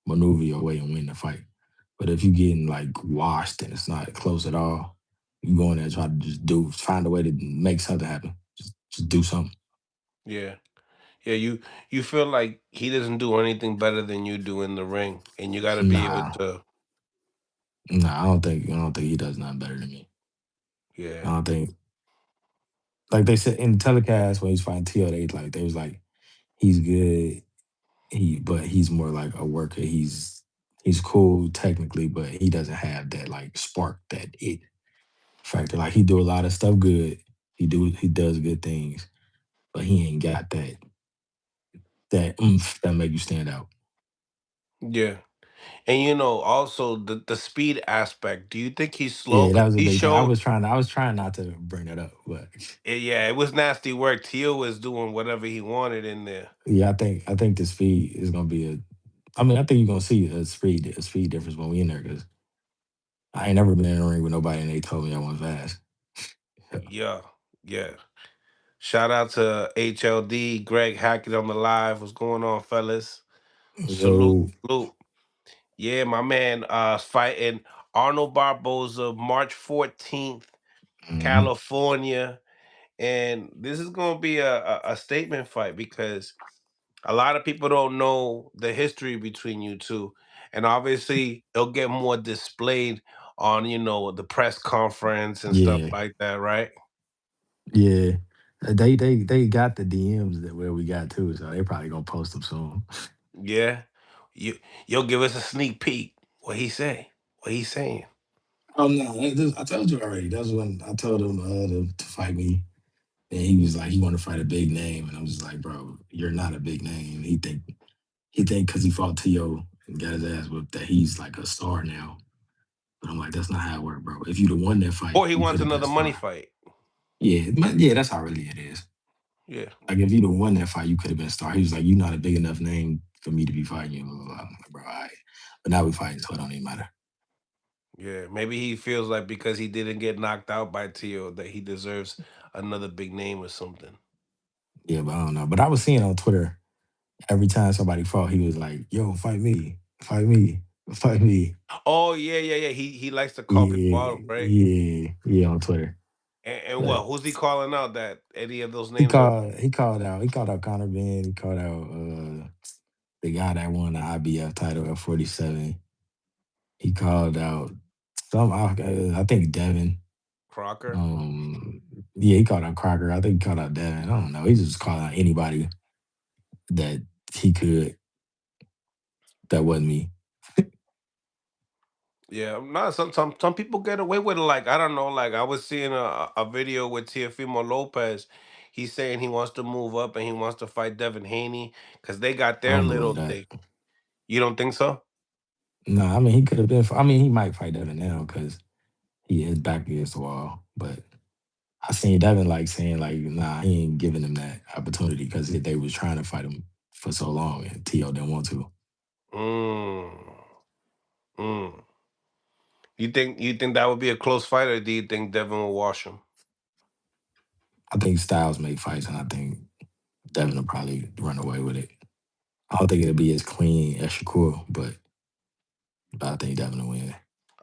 maneuver your way and win the fight. But if you getting like washed and it's not close at all, you go in there and try to just find a way to make something happen. Just do something. yeah, yeah. You feel like he doesn't do anything better than you do in the ring, and you got to be able Nah, to. I don't think he does nothing better than me. I Yeah, don't think like they said in the telecast when he's fighting Tio, they was like he's good. But he's more like a worker. He's cool technically, but he doesn't have that like spark, that it factor. Like he do a lot of stuff good. He does good things, but he ain't got that oomph that make you stand out. Yeah. And also the speed aspect. Do you think he's slow? Yeah, that Because was a he big thing. showed, I was trying not to bring that up, but yeah, it was nasty work. Teal was doing whatever he wanted in there. yeah, I think the speed is gonna be a. I mean, I think you're gonna see a speed difference when we in there because I ain't never been in a ring with nobody and they told me I was fast. Yeah, yeah. Shout out to HLD, Greg Hackett on the live. What's going on, fellas? Salute, Yo, salute. Yeah, my man is fighting Arnold Barbosa March 14th, hmm California. And this is gonna be a statement fight because a lot of people don't know the history between you two. And obviously it'll get more displayed on, the press conference and stuff yeah, like that, right? yeah. They got the DMs that where we got too, so they probably gonna post them soon. Yeah. You you'll give us a sneak peek. What he say? What he saying? Oh no, I told you already. That's when I told him to fight me, and he was like, he want to fight a big name, and I was like, bro, you're not a big name. He think because he fought T.O. and got his ass whipped that he's like a star now. But I'm like, that's not how it worked, bro. If you'd have won that fight, Or he you wants could have been a another money star. fight. Yeah, yeah, that's how really it is. Yeah. Like if you'd have won that fight, you could have been a star. He was like, you're not a big enough name for me to be fighting you. Blah, blah, blah. I'm like, bro, all right. But now we fighting, so it don't even matter. Yeah. Maybe he feels like because he didn't get knocked out by Tio that he deserves another big name or something. Yeah, but I don't know. But I was seeing on Twitter every time somebody fought, he was like, yo, fight me, fight me. Oh yeah, yeah, yeah. He likes to call people Yeah, out, right? yeah, on Twitter. And But what? Who's he calling out? That any of those names are he called out Conor Benn, he called out the guy that won the IBF title at 47. He called out I think Devin. Crocker? Um, yeah, he called out Crocker. I think he called out Devin. I don't know. He just called out anybody that he could that wasn't me. Yeah, not some people get away with it. Like I don't know. Like I was seeing a video with Teofimo Lopez. He's saying he wants to move up and he wants to fight Devin Haney because they got I their don't believe little that. thing. You don't think so? No, I mean he could have been. I mean he might fight Devin now because he is back against the wall. But I seen Devin like saying like, nah, he ain't giving him that opportunity because they was trying to fight him for so long and T.O. didn't want to. Mm. Mm. You think that would be a close fight, or do you think Devin will wash him? I think Styles make fights, and I think Devin will probably run away with it. I don't think it'll be as clean as Shakur, but I think Devin will win.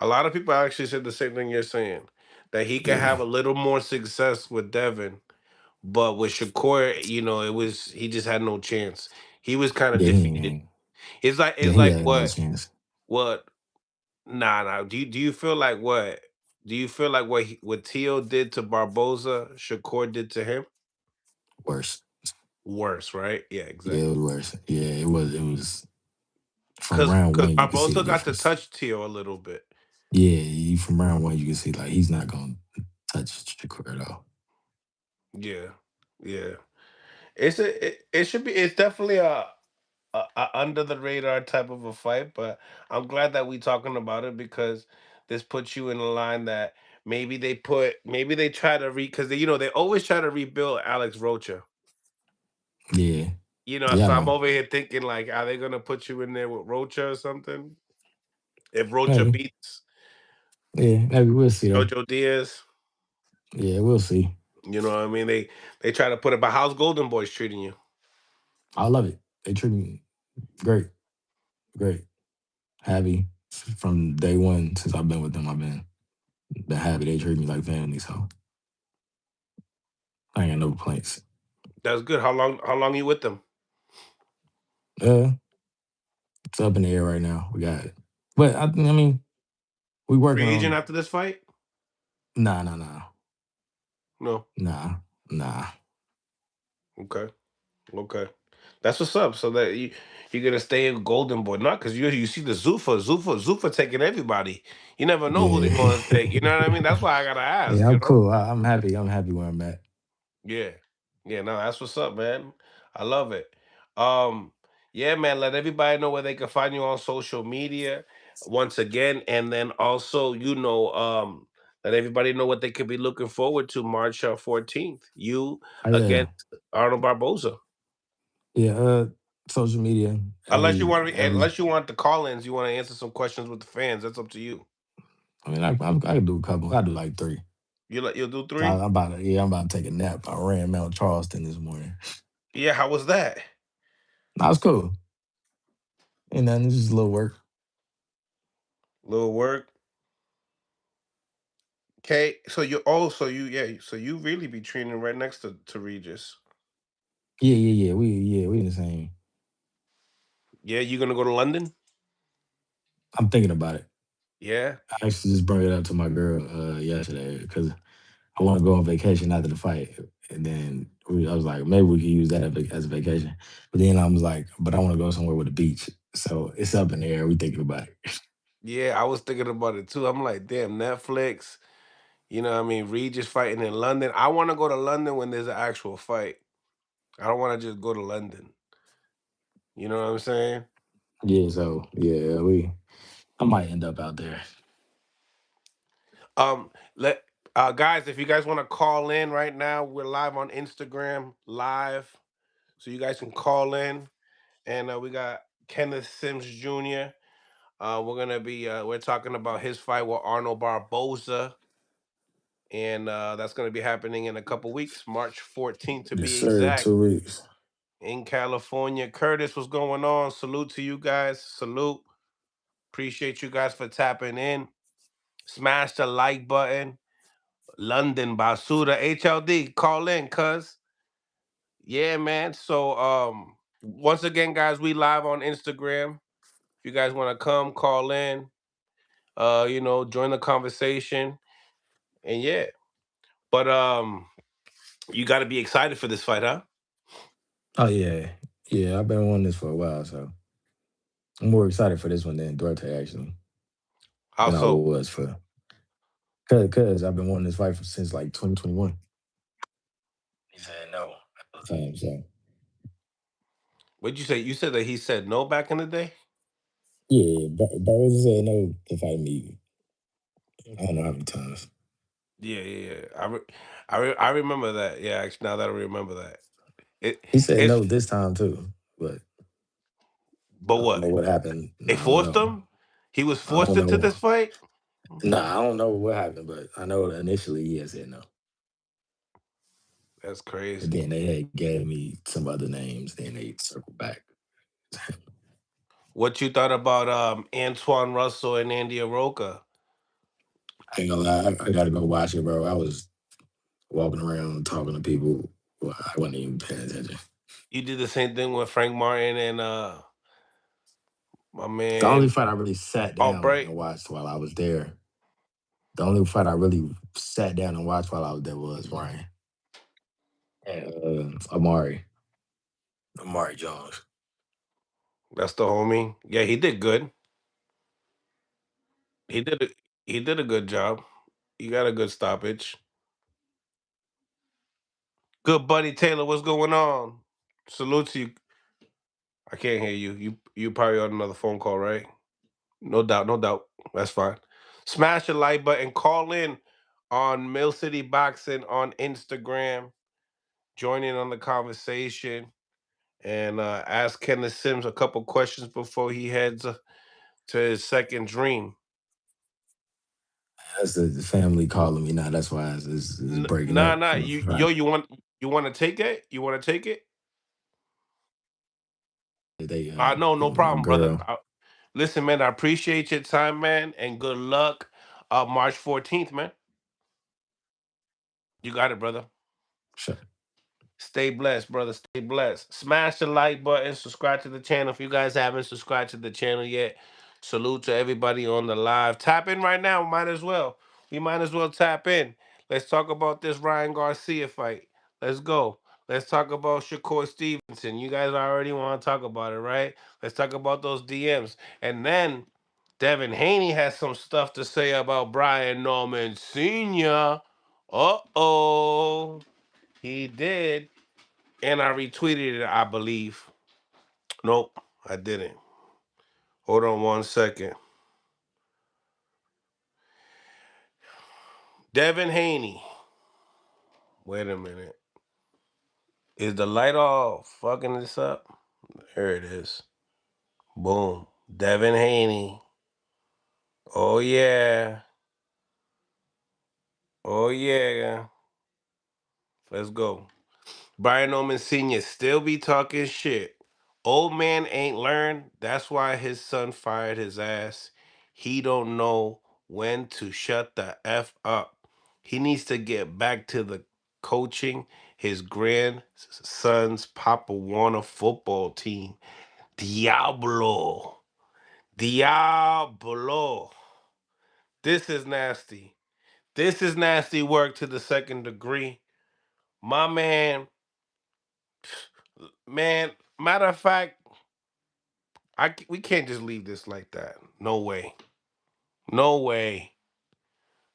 A lot of people actually said the same thing you're saying, that he could have Yeah, a little more success with Devin, but with Shakur, he just had no chance. He was kind of yeah, he defeated. ain't. It's like Yeah, it's he like had no what chance. what nah nah. Do you feel like what? Do you feel like what Tio did to Barboza, Shakur did to him? Worse. Worse, right? Yeah, Yeah, it exactly. was worse. Yeah, it was. It was from round Because one. You could see the Barboza got to difference. touch Tio a little bit. Yeah, from round one, you can see like he's not gonna touch Shakur at all. Yeah, yeah. It should be. It's definitely a under the radar type of a fight, but I'm glad that we talking about it because this puts you in a line that maybe they try to because they always try to rebuild Alex Rocha. Yeah, yeah, I So I'm know. over here thinking like, are they gonna put you in there with Rocha or something? If Rocha Maybe. beats Yeah, maybe we'll see though. Jojo Diaz, Yeah, we'll see. you know what I mean? They try to put it. But how's Golden Boys treating you? I love it. They treat me great, great, happy from day one since I've been with them. Been happy. They treat me like family, so I ain't got no complaints. That's good. How long you with them? Uh, it's up in the air right now. We got it, but I mean, we working Free agent on. after this fight? Nah, nah, nah, No. nah, nah. Okay. Okay. That's what's up. So that you're gonna stay a golden boy, not because you see the Zuffa taking everybody. You never know who they're Yeah, gonna take. You know what I mean? That's why I gotta ask. yeah. I'm cool. I'm happy. I'm happy where I'm at. Yeah, yeah. No, that's what's up, man. I love it. Um, Yeah, man. Let everybody know where they can find you on social media once again, and then also, let everybody know what they could be looking forward to March 14th. You Oh yeah, against Arnold Barbosa. yeah. Social media Unless you want the call-ins, you want to answer some questions with the fans. That's up to you. I mean, I could do a couple. I do like three. You'll do I'm three. about to, yeah, I'm about to take a nap. I ran Mount Charleston this morning. Yeah, how was that? That was cool. And then it's just a little work. Little work. Okay, so you really be training right next to Regis. Yeah. We in the same. Yeah, you gonna go to London? I'm thinking about it. Yeah. I actually just brought it up to my girl yesterday because I want to go on vacation after the fight, and then I was like, maybe we could use that as a vacation. But then I was like, but I want to go somewhere with a beach, so it's up in the air. We thinking about it. Yeah, I was thinking about it too. I'm like, damn, Netflix. What I mean, Regis fighting in London. I want to go to London when there's an actual fight. I don't want to just go to London. You know what I'm saying? Yeah, so yeah, we I might end up out there. Let guys, if you guys want to call in right now, we're live on Instagram live, so you guys can call in. And we got Kenneth Sims Jr. We're talking about his fight with Arnold Barbosa, and that's gonna be happening in a couple weeks, March 14th to Yes, be sir. exact, 2 weeks. in California. Curtis, what's going on? Salute to you guys. Salute. Appreciate you guys for tapping in. Smash the like button. London Basuda HLD. Call in, cuz. Yeah, man. So once again, guys, we live on Instagram. If you guys want to come, call in, join the conversation. And yeah. But you gotta be excited for this fight, huh? Oh yeah, yeah. I've been wanting this for a while, so I'm more excited for this one than Duarte actually How than I so? was for because I've been wanting this fight since like 2021. He said no at the time, so What'd you say? You said that he said no back in the day? yeah. Barbosa said no to fight me. I don't know how many times. Yeah, yeah, yeah. I remember that. Yeah, actually, now that I remember that, it He said it's no this time too, but but I don't what? know what happened. They I don't forced know. him. He was I forced don't into this know. fight. Nah, I don't know what happened, but I know that initially he had said no. That's And crazy. then they had gave me some other names. Then they circled back. What you thought about Antoine Russell and Andy Aroka? I ain't gonna lie, I gotta go watch it, bro. I was walking around talking to people. Well, I wasn't even paying attention. You did the same thing with Frank Martin and my The only man fight I really sat down Albright. and watched while I was there, the only fight I really sat down and watched while I was there was Ryan and Amari Jones. That's the homie. Yeah, he did good. He did a, he did a good job. He got a good stoppage. Good buddy Taylor, what's going on? Salute to you. I can't hear you. You probably on another phone call, right? No doubt, no doubt. That's fine. Smash the like button. Call in on Mill City Boxing on Instagram. Join in on the conversation and ask Kenneth Sims a couple questions before he heads to his second dream. That's the family calling me now. That's why it's breaking Nah, up. nah. You want to take it? You want to take it? They No, no my problem, brother. girl. Listen, man, I appreciate your time, man, and good luck. March 14th, man. You got it, brother. Sure. Stay blessed, brother. Stay blessed. Smash the like button. Subscribe to the channel if you guys haven't subscribed to the channel yet. Salute to everybody on the live. Tap in right now. Might as well. We might as well tap in. Let's talk about this Ryan Garcia fight. Let's go. Let's talk about Shakur Stevenson. You guys already want to talk about it, right? Let's talk about those DMs. And then Devin Haney has some stuff to say about Brian Norman Sr. Uh-oh. He did. And I retweeted it, I believe. Nope. I didn't. Hold on 1 second. Devin Haney. Wait a minute. Is the light all fucking this up? There it is. Boom. Devin Haney. Oh yeah. Oh yeah. Let's go. Brian Oman Sr. still be talking shit. Old man ain't learned. That's why his son fired his ass. He don't know when to shut the F up. He needs to get back to the coaching his grandson's Papa Warner football team. Diablo. Diablo. This is nasty. This is nasty work to the second degree. My man, matter of fact, we can't just leave this like that. No way. No way.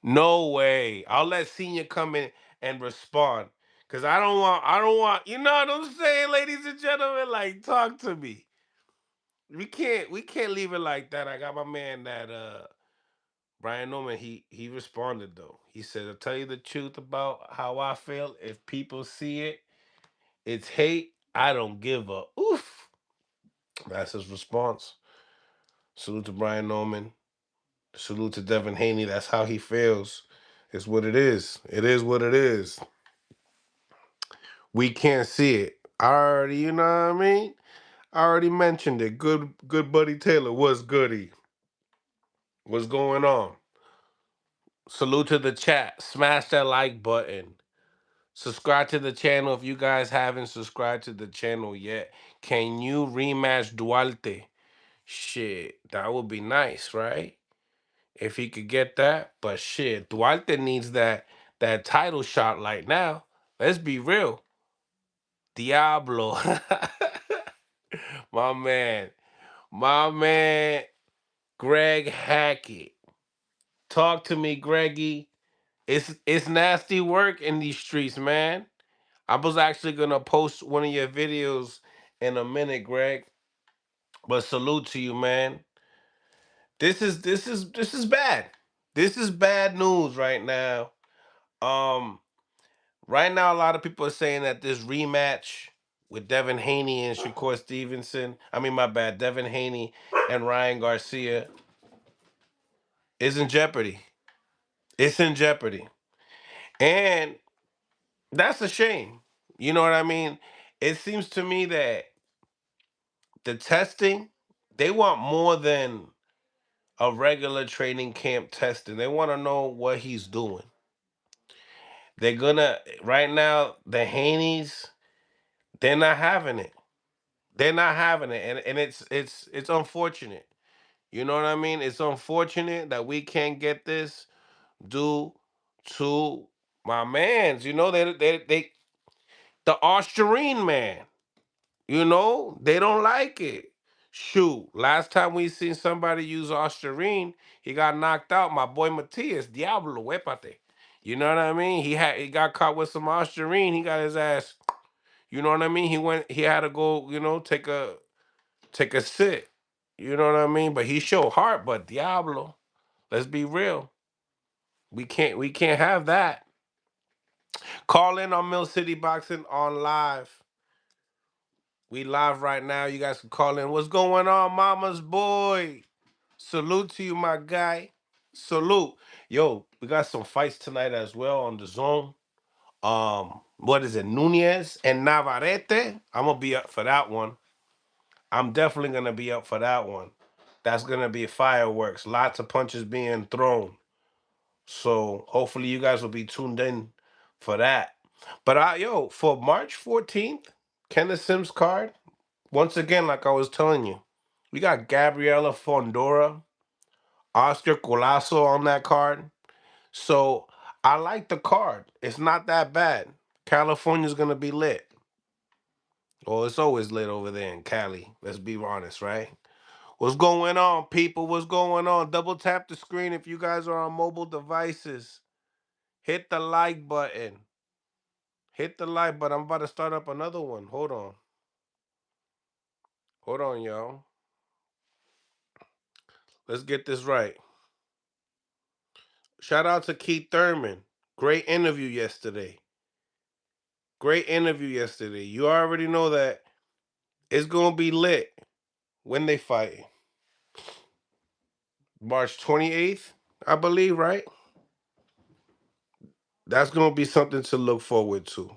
No way. I'll let Senior come in and respond. Cause I don't want, you know what I'm saying, ladies and gentlemen? Like, talk to me. We can't leave it like that. I got my man that Brian Norman, he responded though. He said, I'll tell you the truth about how I feel. If people see it, it's hate. I don't give a oof. That's his response. Salute to Brian Norman. Salute to Devin Haney. That's how he feels. It's what it is. It is what it is. We can't see it. I already, you know what I mean? I already mentioned it. Good buddy Taylor. What's goody? What's going on? Salute to the chat. Smash that like button. Subscribe to the channel if you guys haven't subscribed to the channel yet. Can you rematch Duarte? Shit, that would be nice, right? If he could get that. But shit, Duarte needs that title shot right now. Let's be real. Diablo. my man. My man, Greg Hackett. Talk to me, Greggy. It's nasty work in these streets, man. I was actually gonna post one of your videos in a minute, Greg. But salute to you, man. This is bad. This is bad news right now. Um, right now a lot of people are saying that this rematch with Devin Haney and Shakur Stevenson, I mean my bad, Devin Haney and Ryan Garcia is in jeopardy. It's in jeopardy. And that's a shame. You know what I mean? It seems to me that the testing, they want more than a regular training camp testing. They want to know what he's doing. They're gonna right now, the Haneys, they're not having it. They're not having it. And it's unfortunate. You know what I mean? It's unfortunate that we can't get this due to my mans. You know, they the Australian man. You know, they don't like it. Shoot, last time we seen somebody use Ostarine, he got knocked out. My boy Matias, Diablo, wepate. You know what I mean? He got caught with some Ostarine. He got his ass. You know what I mean? He had to go. You know, take a sit. You know what I mean? But he showed heart. But Diablo, let's be real. We can't have that. Call in on Mill City Boxing on live. We live right now. You guys can call in. What's going on, mama's boy? Salute to you, my guy. Salute. Yo, we got some fights tonight as well on the zone. What is it? Nunez and Navarrete. I'm gonna be up for that one. I'm definitely gonna be up for that one. That's gonna be fireworks. Lots of punches being thrown. So hopefully you guys will be tuned in for that. But for March 14th, Kenneth Sims card. Once again, like I was telling you, we got Gabriela Fondora, Oscar Colasso on that card. So I like the card. It's not that bad. California's gonna be lit. Well, it's always lit over there in Cali. Let's be honest, right? What's going on, people? What's going on? Double tap the screen if you guys are on mobile devices. Hit the like button. Hit the like button. I'm about to start up another one. Hold on. Hold on, y'all. Let's get this right. Shout out to Keith Thurman. Great interview yesterday. Great interview yesterday. You already know that it's gonna be lit when they fight. March 28th, I believe, right? That's gonna be something to look forward to.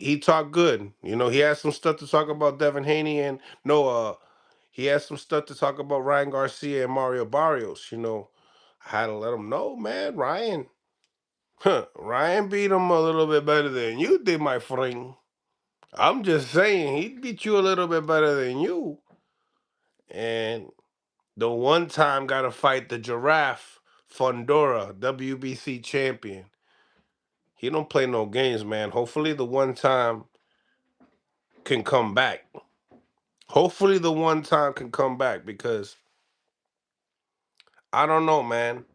He talked good. You know, he had some stuff to talk about Devin Haney and no, he had some stuff to talk about Ryan Garcia and Mario Barrios. You know, I had to let him know, man. Ryan beat him a little bit better than you did, my friend. I'm just saying, he beat you a little bit better than you. And the one time got to fight the giraffe, Fundora, WBC champion. He don't play no games, man. Hopefully, the one time can come back. Hopefully, the one time can come back because I don't know, man.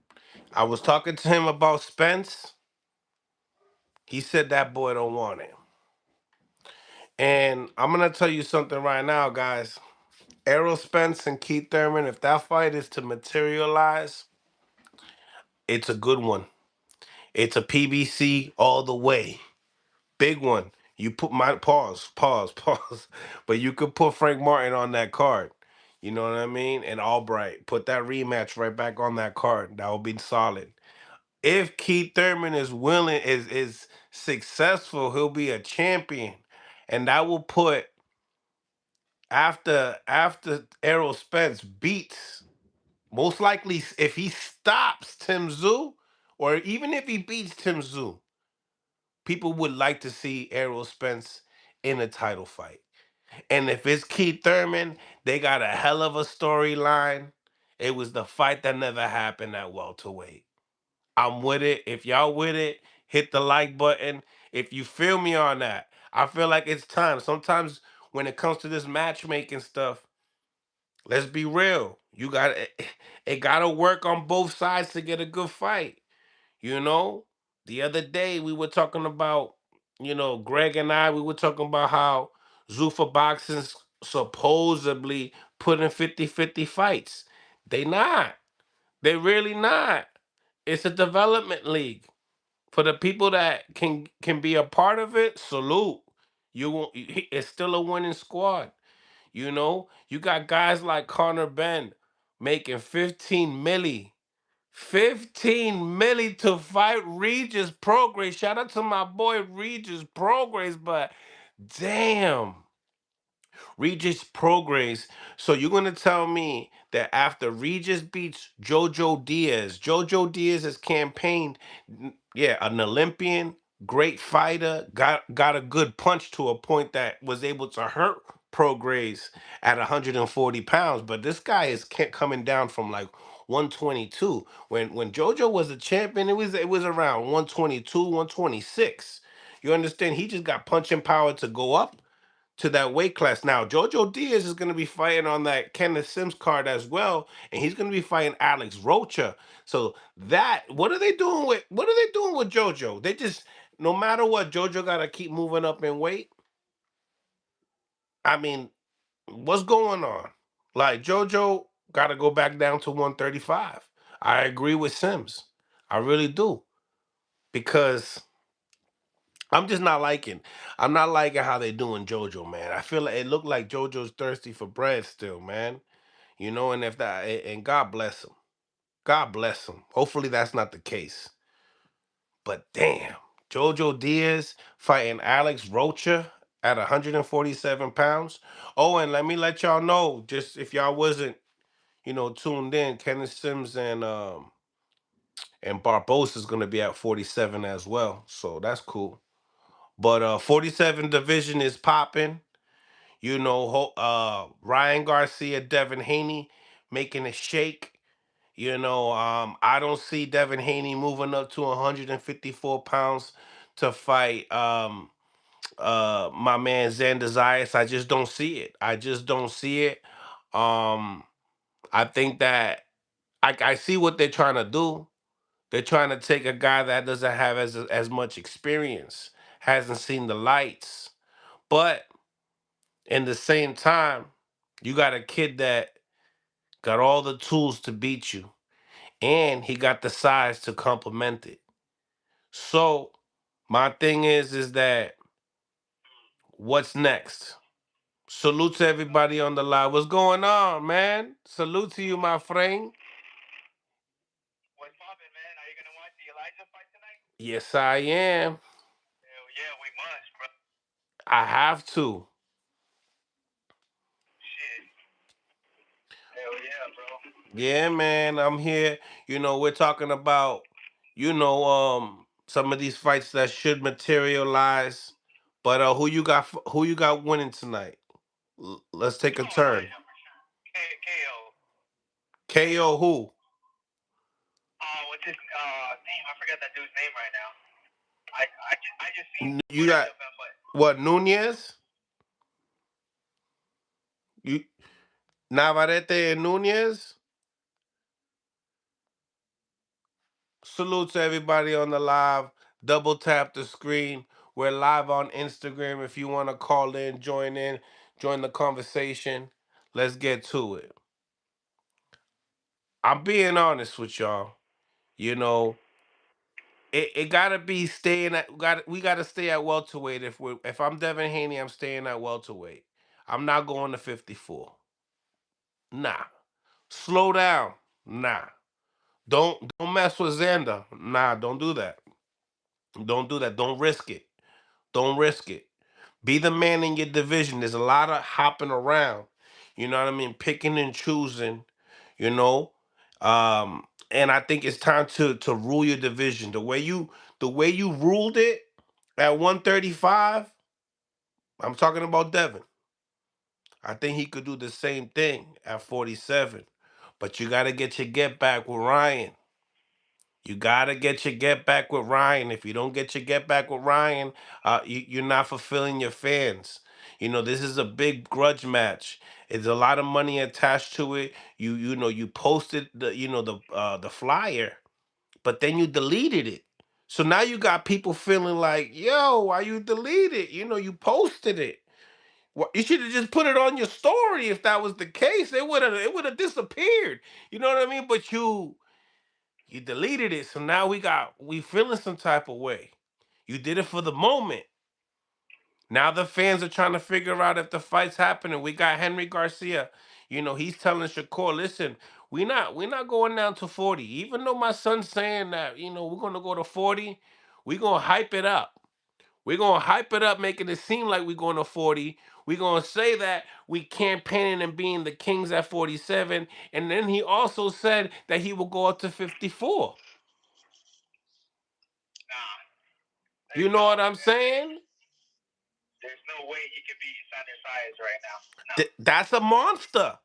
I was talking to him about Spence. He said that boy don't want it. And I'm gonna tell you something right now, guys. Errol Spence and Keith Thurman, if that fight is to materialize, it's a good one. It's a PBC all the way. Big one. You put my pause. But you could put Frank Martin on that card. You know what I mean? And Albright. Put that rematch right back on that card. That will be solid. If Keith Thurman is willing, is successful, he'll be a champion. And that will put after Errol Spence beats, most likely if he stops Tim Zoo, or even if he beats Tim Zoo, people would like to see Errol Spence in a title fight. And if it's Keith Thurman, they got a hell of a storyline. It was the fight that never happened at welterweight. I'm with it. If y'all with it, hit the like button. If you feel me on that, I feel like it's time. Sometimes when it comes to this matchmaking stuff, let's be real. You got it got to work on both sides to get a good fight. You know, the other day we were talking about, Greg and I, we were talking about how Zuffa Boxing's supposedly putting 50-50 fights. They not. They really not. It's a development league. For the people that can be a part of it, salute. You won't, it's still a winning squad. You got guys like Connor Benn making 15 milli 15 milli to fight Regis Progress. Shout out to my boy Regis Progress, but damn, Regis Progress. So you're gonna tell me that after Regis beats Jojo Diaz has campaigned, yeah, an Olympian, great fighter, got a good punch to a point that was able to hurt Progress at 140 pounds. But this guy is coming down from like 122. When Jojo was a champion, it was around 122, 126. You understand? He just got punching power to go up to that weight class. Now, Jojo Diaz is going to be fighting on that Kenneth Sims card as well, and he's going to be fighting Alex Rocha. So that what are they doing with Jojo? They just no matter what, Jojo got to keep moving up in weight. I mean, what's going on? Like Jojo got to go back down to 135. I agree with Sims. I really do because I'm just not liking. I'm not liking how they doing JoJo, man. I feel like it looked like JoJo's thirsty for bread still, man. And if that and God bless him. God bless him. Hopefully that's not the case. But damn, JoJo Diaz fighting Alex Rocha at 147 pounds. Oh, and let me let y'all know, just if y'all wasn't, tuned in, Kenneth Sims and Barbosa is gonna be at 47 as well. So that's cool. But 47 division is popping. Ryan Garcia, Devin Haney making it shake. I don't see Devin Haney moving up to 154 pounds to fight my man Xander Zayas. I just don't see it. I just don't see it. Um, I think that I see what they're trying to do. They're trying to take a guy that doesn't have as much experience, hasn't seen the lights, but In the same time, you got a kid that got all the tools to beat you, and he got the size to complement it. So my thing is that what's next? Salute to everybody on the live. What's going on, man? Salute to you, my friend. What's poppin', man? Are you gonna watch the Elijah fight tonight? Yes, I am. Hell yeah, we must, bro. I have to. Shit. Hell yeah, bro. Yeah, man. I'm here. We're talking about, some of these fights that should materialize. But who you got winning tonight? Let's take a Oh, turn. Elijah for sure. KO. KO who? What's his? Damn, I forgot that dude's name right now. I just seen You footage got of him, but what, Nunez? You Navarrete and Nunez? Salute to everybody on the live. Double tap the screen. We're live on Instagram. If you want to call in, join the conversation. Let's get to it. I'm being honest with y'all. You know, it gotta be staying at we gotta stay at welterweight. If I'm Devin Haney, I'm staying at welterweight. I'm not going to 54. Nah. Slow down. Nah. Don't mess with Xander. Nah, don't do that. Don't do that. Don't risk it. Don't risk it. Be the man in your division. There's a lot of hopping around. You know what I mean? Picking and choosing, you know. And I think it's time to rule your division. The way you ruled it at 135, I'm talking about Devin. I think he could do the same thing at 47. But you gotta get your get back with Ryan. You gotta get your get back with Ryan. If you don't get your get back with Ryan, you're not fulfilling your fans. This is a big grudge match. There's a lot of money attached to it. You posted the flyer, but then you deleted it. So now you got people feeling like, yo, why you delete it? You posted it. You should have just put it on your story if that was the case. It would have disappeared. You know what I mean? But you deleted it, so now we feeling some type of way. You did it for the moment. Now the fans are trying to figure out if the fight's happening. We got Henry Garcia. He's telling Shakur, listen, we're not going down to 40. Even though my son's saying that, we're gonna go to 40, we're gonna hype it up. We're gonna hype it up, making it seem like we're going to 40. We're gonna say that we campaigning and being the kings at 47. And then he also said that he will go up to 54. nah, You there's know no, what I'm saying? there's no way he could be Sander size right now. No. That's a monster.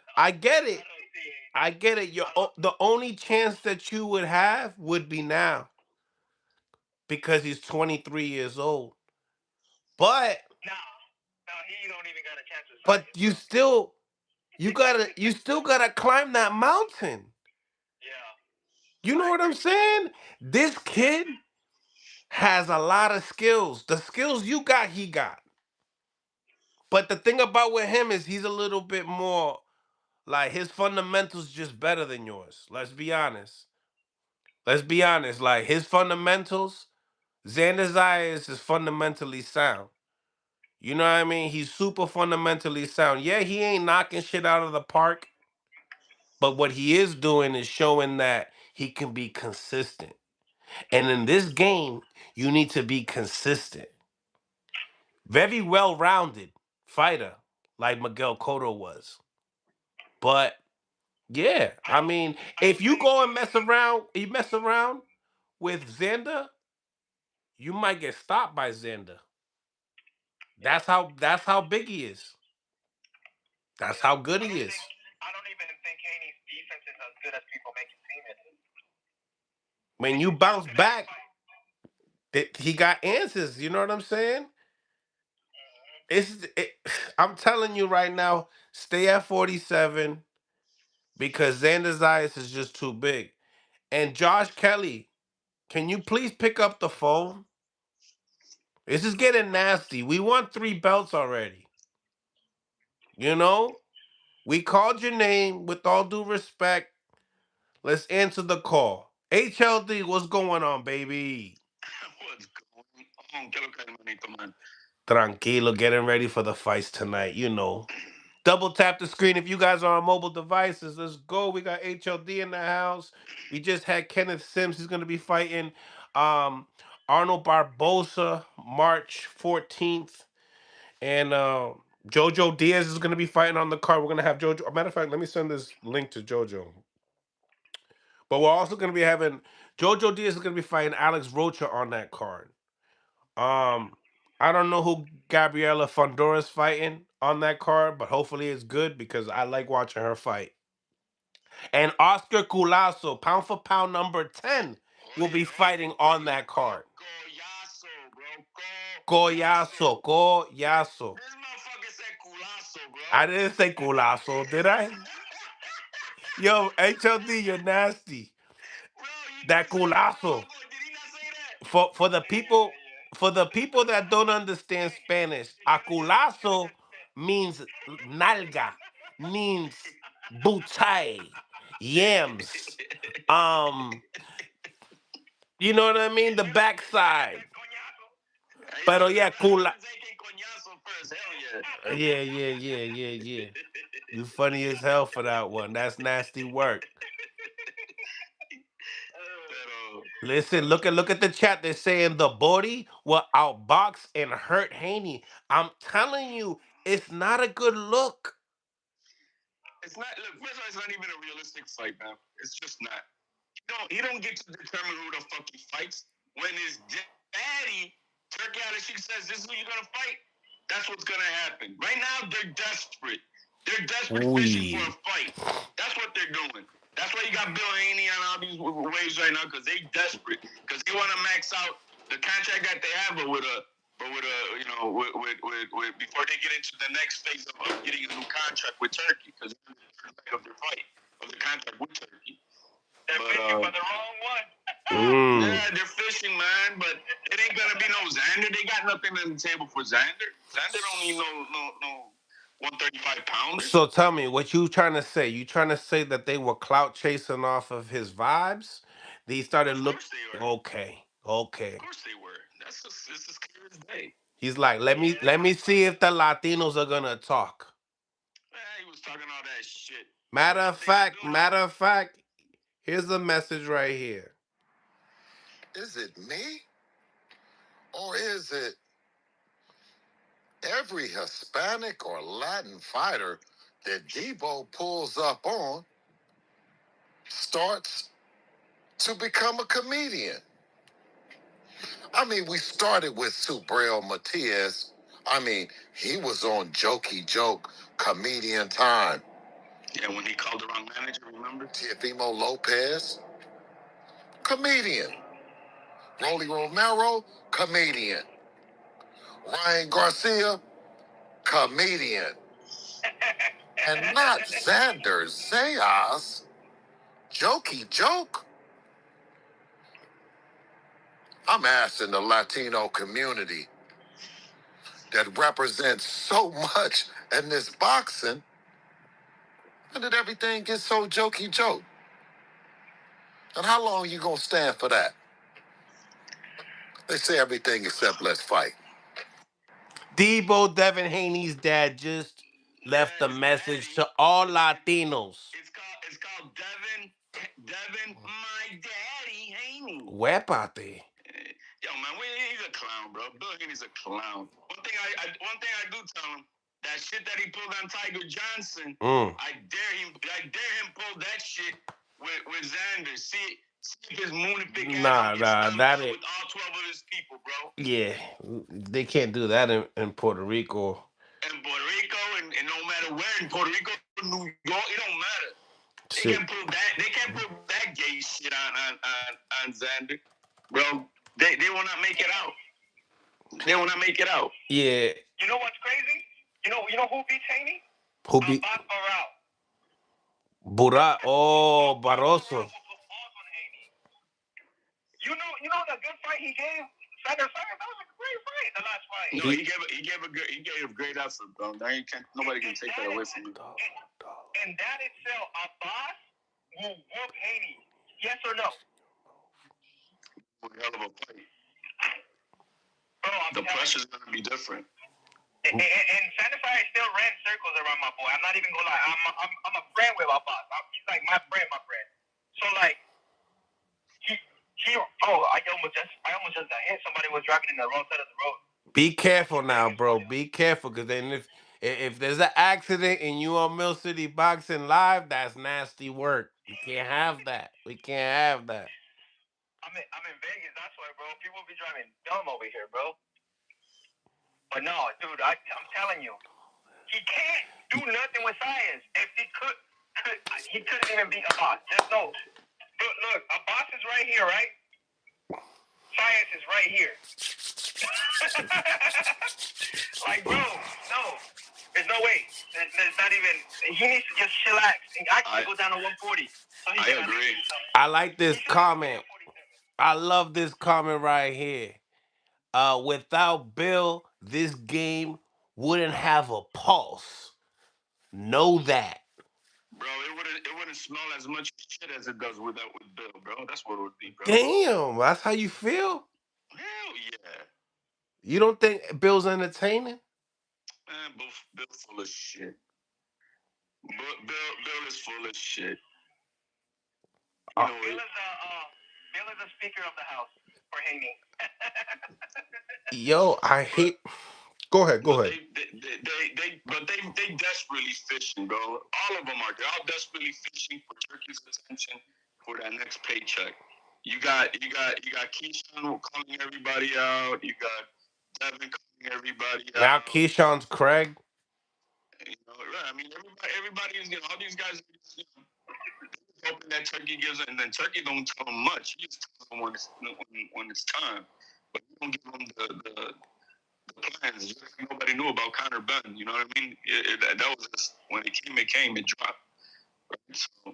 No, I get I it. don't see it. I get it. I don't. The only chance that you would have would be now because he's 23 years old. But Nah, no, he don't even got a chance of but size, bro. you still gotta climb that mountain. Yeah, You know I what I'm agree. saying? This Yeah, kid has a lot of skills. The skills you got, he got. But the thing about with him is he's a little bit more like his fundamentals just better than yours. Let's be honest. Let's be honest. Like his fundamentals, Xander Zayas is fundamentally sound. You know what I mean? He's super fundamentally sound. Yeah, he ain't knocking shit out of the park, but what he is doing is showing that he can be consistent. And in this game, you need to be consistent. Very well rounded fighter, like Miguel Cotto was. But yeah, I I don't. mean, I if don't you think. go and mess around with Xander, you might get stopped by Xander. Yeah, That's how big he is. That's yeah. how good he is. I don't even think Haney's defense is as good as people make it seem it is. When And you you saw bounce today's back, fight. he got answers. You know what I'm saying? Mm-hmm. I'm telling you right now, stay at 47 because Xander Zayas is just too big. And Josh Kelly, can you please pick up the phone? This is getting nasty. We won 3 belts already. You know, we called your name with all due respect. Let's answer the call. HLD, what's going on, baby? What's going on? ¿Qué lo que, hermanito, man? Tranquilo, getting ready for the fights tonight. You know, double tap the screen if you guys are on mobile devices. Let's go. We got HLD in the house. We just had Kenneth Sims. He's going to be fighting um, Arnold Barbosa March 14th. And Jojo Diaz is going to be fighting on the card. We're going to have Jojo. A matter of fact, let me send this link to Jojo. But we're also going to be having Jojo Diaz is going to be fighting Alex Rocha on that card. Um, I don't know who Gabriela Fondora is fighting on that card, but hopefully it's good because I like watching her fight. And Oscar Culazo, pound for pound number 10, will be fighting on that card. Goyazo, bro. Goyazo, Goyazo. This motherfucker said culazo, bro. I didn't say Culazo, did I? Yo, HLD, you're nasty. Bro, you That just said it, bro. Culazo. Did he not say that? For the people that don't understand Spanish, aculazo means nalga, means butai, yams. Um, you know what I mean? The backside. Pero yeah, cula. First. Hell Yeah. You funny as hell for that one. That's nasty work. Listen, look at the chat. They're saying the body will outbox and hurt Haney. I'm telling you, it's not a good look. It's not. Look, first of all, it's not even a realistic fight, man. It's just not. He don't get to determine who the fuck he fights. When his daddy, Turkey Adashik, says this is who you're gonna fight, that's what's gonna happen. Right now, they're desperate. They're desperate fishing for a fight. That's what they're doing. That's why you got Bill Haney on all these waves right now, because they desperate. Because they want to max out the contract that they have, but with a you know, with before they get into the next phase of getting a new contract with Turkey, because of their fight of the contract with Turkey. They're fishing for the wrong one. Yeah, they're fishing, man, but it ain't gonna be no Xander. They got nothing on the table for Xander. Xander don't need no 135 pounders. So tell me, what you trying to say? You trying to say that they were clout chasing off of his vibes? They started looking. Okay. Of course they were. It's as clear as day. He's like, let me see if the Latinos are gonna talk. He was talking all that shit. Matter of fact, here's the message right here. Is it me? Or is it every Hispanic or Latin fighter that Debo pulls up on starts to become a comedian? I mean, we started with Subriel Matias. I mean, he was on Jokey Joke comedian time. Yeah, when he called the wrong manager, remember? Teofimo Lopez, comedian. Rolly Romero, comedian. Ryan Garcia, comedian. And not Xander Zayas, Jokey Joke. I'm asking the Latino community that represents so much in this boxing, when did everything get so Jokey Joke? And how long you gonna stand for that? They say everything except let's fight. Debo Devin Haney's dad just left a message to all Latinos. It's called Devin, my daddy, Haney. Huépate. Yo, man, he's a clown, bro. Bill Haney's a clown. One thing I do tell him, that shit that he pulled on Tiger Johnson, I dare him pull that shit with Xander. See if his moonific ass that ain't with all 12 of his people, bro. Yeah, they can't do that in Puerto Rico. In Puerto Rico, and no matter where in Puerto Rico, New York, it don't matter. Shit. They can't put that gay shit on Xander, bro. They will not make it out. They will not make it out. Yeah. You know what's crazy? You know who beats Haney? Who beat Burat? Oh, Barroso. You know the good fight he gave Sanders, that was a great fight. The last fight. No, he gave a great effort, bro. Nobody can take that away from him. And that itself, Abbas will whoop Haney. Yes or no? Hell of a fight. Bro, the pressure's gonna be different. And Santify still ran circles around my boy. I'm not even gonna lie. I'm a friend with Abbas. He's like my friend. So like I almost just got hit. Somebody was driving in the wrong side of the road. Be careful now, bro. Be careful, because then if there's an accident and you on Mill City Boxing Live, that's nasty work. We can't have that. We can't have that. I'm in Vegas. That's why, bro. People be driving dumb over here, bro. But no, dude, I'm telling you, he can't do nothing with science. If he could, he couldn't even beat Abbas. There's no. Look, Abbas is right here, right? Science is right here. Like, bro, no. There's no way. There's not even. He needs to just chillax and actually go down to 140. So I agree. I like this comment. I love this comment right here. Without Bill, this game wouldn't have a pulse. Know that. Bro, it wouldn't smell as much shit as it does with Bill, bro. That's what it would be, bro. Damn, that's how you feel? Hell yeah. You don't think Bill's entertaining? Man, Bill's full of shit. Bill is full of shit. You know, Bill is the Speaker of the House for Haney. Yo, I hate. Go ahead. They desperately fishing, bro. All of them are. They're all desperately fishing for Turkey's attention for that next paycheck. You got Keyshawn calling everybody out. You got Devin calling everybody out. Now Keyshawn's Craig. You know, I mean, everybody is, all these guys, hoping that Turkey gives it, and then Turkey don't tell them much. He just tells them when it's time, but he don't give them the plans. Nobody knew about Connor Benn. You know what I mean? That was just, when it came, it dropped. Right? So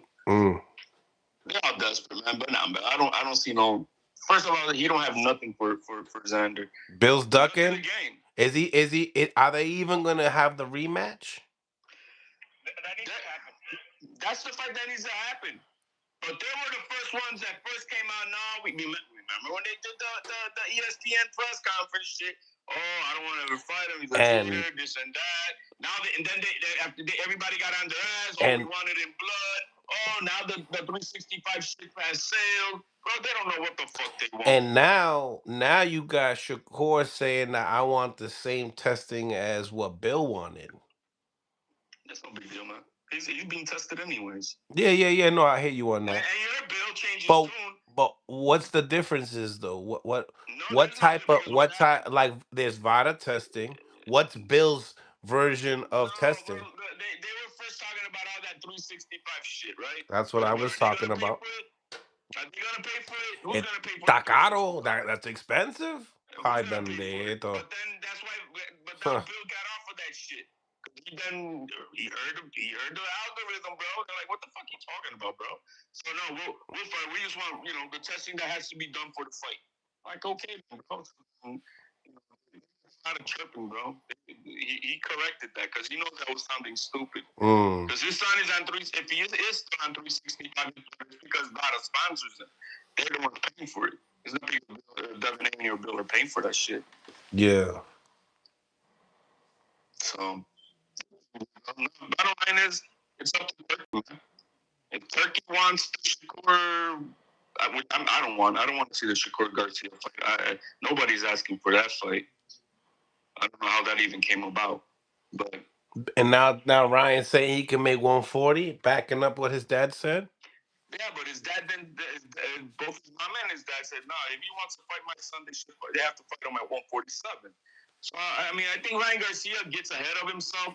they're all desperate, man. But I don't see no. First of all, he don't have nothing for Xander. Bill's ducking. Is he? Are they even gonna have the rematch? That needs to happen. That's the fight that needs to happen. But they were the first ones that first came out. No, we remember when they did the ESPN press conference shit. Oh, I don't want to ever fight him. He's a cheater, this and that. Now, after everybody got on their ass. Oh, we wanted in blood. Oh, now the 365 shit has sailed. Bro, they don't know what the fuck they want. And now you got Shakur saying that I want the same testing as what Bill wanted. That's no big deal, man. He's being tested anyways. Yeah. No, I hear you on that. And your Bill changes tune. But what's the differences though? What type like there's VADA testing? What's Bill's version of testing? They were first talking about all that 365 shit, right? That's what I was talking about. Are they gonna pay for it? Who's gonna pay for it? Caro, that's expensive. But then that's why. But now Bill got off of that shit. He heard the algorithm, bro. They're like, what the fuck you talking about, bro? So no, we'll fight. We just want, the testing that has to be done for the fight. Like, okay, bro. Not a tripping, bro. He corrected that because he knows that was sounding stupid. Because his son is on if he is still on 365, it's because Bada sponsors him. They're the ones paying for it. It's not people, Devin, Haney, or Bill are paying for that shit. Yeah. So, bottom line is, it's up to Turkey, man. If Turkey wants the Shakur, I don't want to see the Shakur Garcia fight. Nobody's asking for that fight. I don't know how that even came about, but. And now Ryan's saying he can make 140, backing up what his dad said. Yeah, but his dad both his mom and his dad said, no, if he wants to fight my son, they have to fight him at 147. So, I mean, I think Ryan Garcia gets ahead of himself.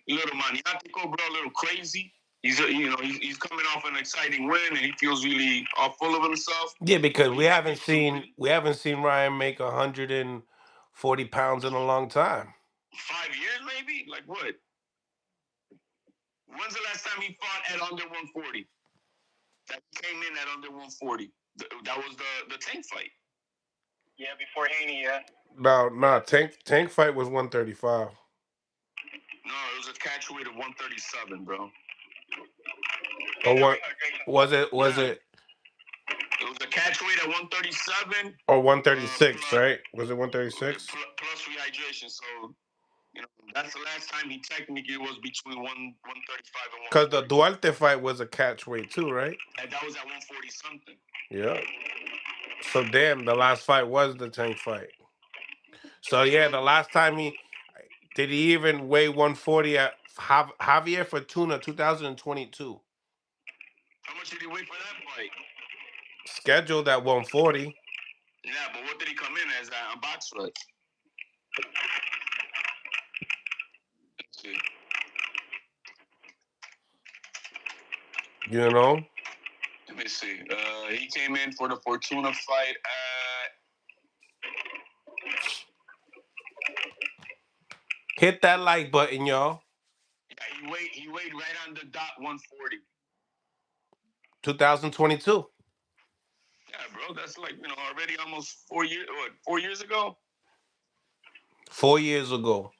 A little maniatico, bro, a little crazy. He's coming off an exciting win, and he feels really all full of himself. Yeah, because we haven't seen Ryan make 140 pounds in a long time. 5 years, maybe? Like what? When's the last time he fought at under 140? That came in at under 140. That was the Tank fight. Yeah, before Haney, yeah. No, no, tank fight was 135. No, it was a catch weight of 137, bro. Or what was it? Was Yeah, it it was a catch weight at 137. or 136? Plus, Right? Was it 136? plus rehydration. So that's the last time he technically was between 135 and Because the 140. Duarte fight was a catch weight too, right? And that was at 140 something. Yeah. So damn, the last fight was the tank fight. So yeah, Mm-hmm. the last time he did he even weigh 140 at Javier Fortuna 2022 How much did he weigh for that fight? scheduled at 140. Yeah, but what did he come in as on box fight? Let's see. You know, Let me see. He came in for the Fortuna fight at. hit that like button, y'all. Yeah, he weighed right on the dot 140. 2022. Yeah, bro, that's like already almost 4 years. What, 4 years ago? 4 years ago.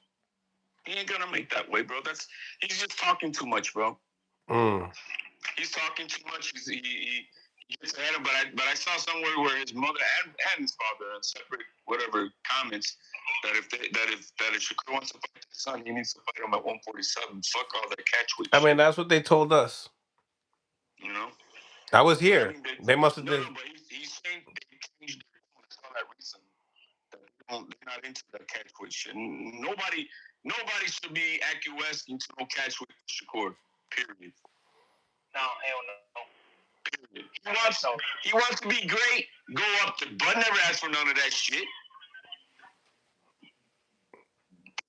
He ain't gonna make that weight, bro. He's just talking too much, bro. Mm. He's talking too much. He gets ahead of. But I saw somewhere where his mother and his father in separate whatever comments that if Shakur wants to fight his son, he needs to fight him at 147. Fuck all that catch weight I mean, shit. that's what they told us. You know. I was But I here. mean, They must have no, did. but he's saying they changed their tone. I saw that recently. That they're not into that catch weight shit. Nobody should be acquiescing to no catch weight for Shakur. Period. No, hell no. Period. He wants to be great. Go up to. Bud never asked for none of that shit.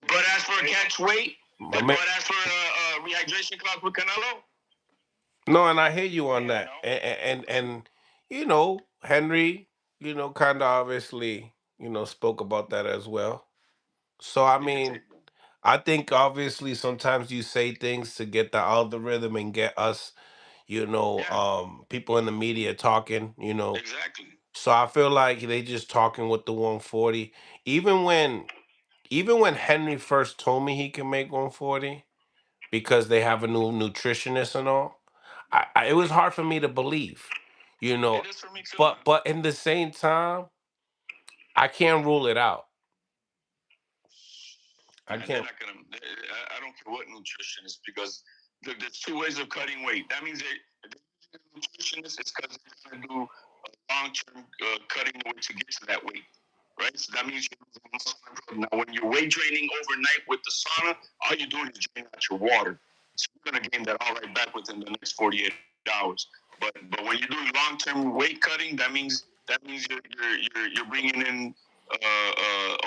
Bud asked for a catch weight. Did Bud ask for a rehydration clause with Canelo? No, and I hear you on that. And Henry, kind of obviously, spoke about that as well. So I mean, I think obviously sometimes you say things to get the algorithm and get us, people in the media talking. Exactly. So I feel like they just talking with the 140. Even when even when Henry first told me he can make 140 because they have a new nutritionist and all, it was hard for me to believe, you It know. is for me too, man. But in the same time, I can't rule it out. I Man, they're can't. not gonna. I don't care what nutritionist because there's two ways of cutting weight. That means if they're using a nutritionist, it's because they're trying to do a long-term cutting weight to get to that weight, right? So that means you're losing muscle and protein. Now, when you're weight training overnight with the sauna, all you're doing is draining out your water. So you're gonna gain that all right back within the next 48 hours. But when you're doing long-term weight cutting, that means you're bringing in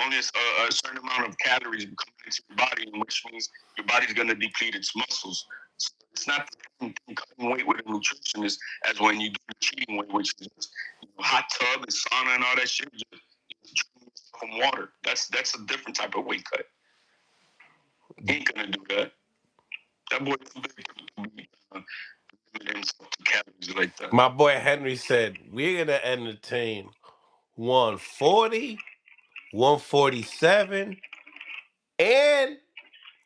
only a certain amount of calories coming into your body, which means your body's going to deplete its muscles. So it's not the same thing cutting weight with a nutritionist as when you do the cheating weight, which is just hot tub and sauna and all that shit. Just drinking stuff from water. That's a different type of weight cut. He ain't gonna do that. That boy too big to be limiting himself to calories like that. My boy Henry said we're gonna entertain 140, 147, and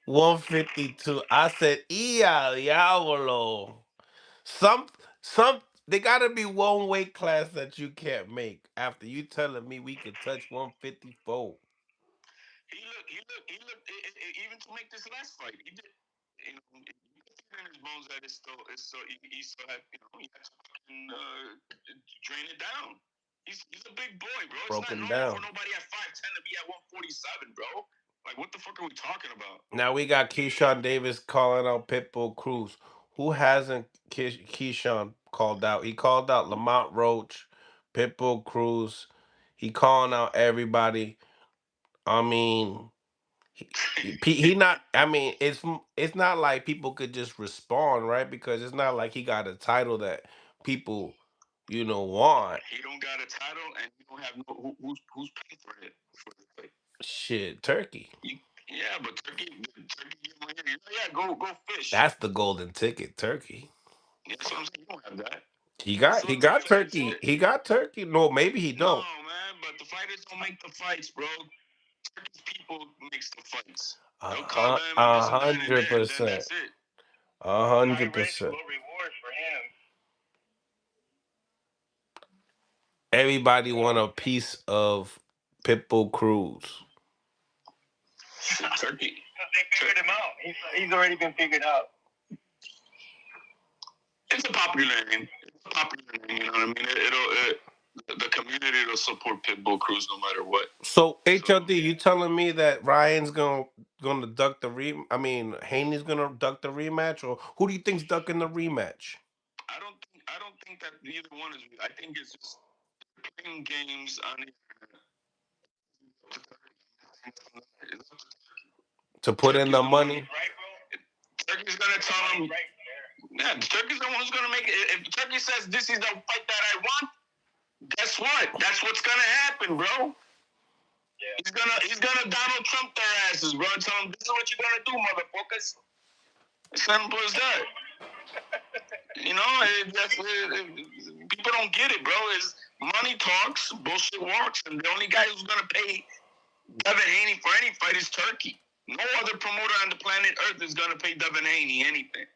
152. I said, "Ia diablo." Some some they gotta be one weight class that you can't make after you telling me we could touch 154. He looked even to make this last fight. He did, you could feel in his bones that he still had, he had to fucking drain it down. He's a big boy, bro. It's not Broken normal for down. nobody at 5'10" to be at 147, bro. Like, what the fuck are we talking about? Now we got Keyshawn Davis calling out Pitbull Cruz. Who hasn't Keyshawn called out? He called out Lamont Roach, Pitbull Cruz. He calling out everybody. I mean, he not. I mean, it's not like people could just respond, right? Because it's not like he got a title that people, want. He don't got a title, and he don't have no who's paying for it for the fight. Shit, Turkey. Yeah, but Turkey, yeah, go fish. That's the golden ticket, Turkey. That's what I'm saying. You don't have that. He That's got what he Turkey got like. Turkey. He got Turkey. No, maybe he No, don't. man, but the fighters don't make the fights, bro. Turkish people makes the fights. They'll call A them and a this and that, and hundred then percent. that's it. 100%. Low rewards for him. Everybody want a piece of Pitbull Cruz. Turkey. Because they figured him out. He's already been figured out. It's a popular name. It's a popular name. You know what I mean? The community will support Pitbull Cruz no matter what. So HLD, you telling me that Ryan's gonna duck the I mean Haney's gonna duck the rematch, or who do you think's ducking the rematch? I don't think that either one is. I think it's just playing games on the To put in Turkey's the the one. money? Right, bro? Turkey's gonna tell him. Right there. Yeah, Turkey's the one who's gonna make it. If Turkey says this is the fight that I want, guess what? That's what's gonna happen, bro. Yeah. He's gonna Donald Trump their asses, bro. And tell them this is what you're gonna do, motherfuckers. It's simple as that. You know, people don't get it, bro. Is money talks, bullshit walks, and the only guy who's gonna pay Devin Haney for any fight is Turkey. No other promoter on the planet Earth is gonna pay Devin Haney anything.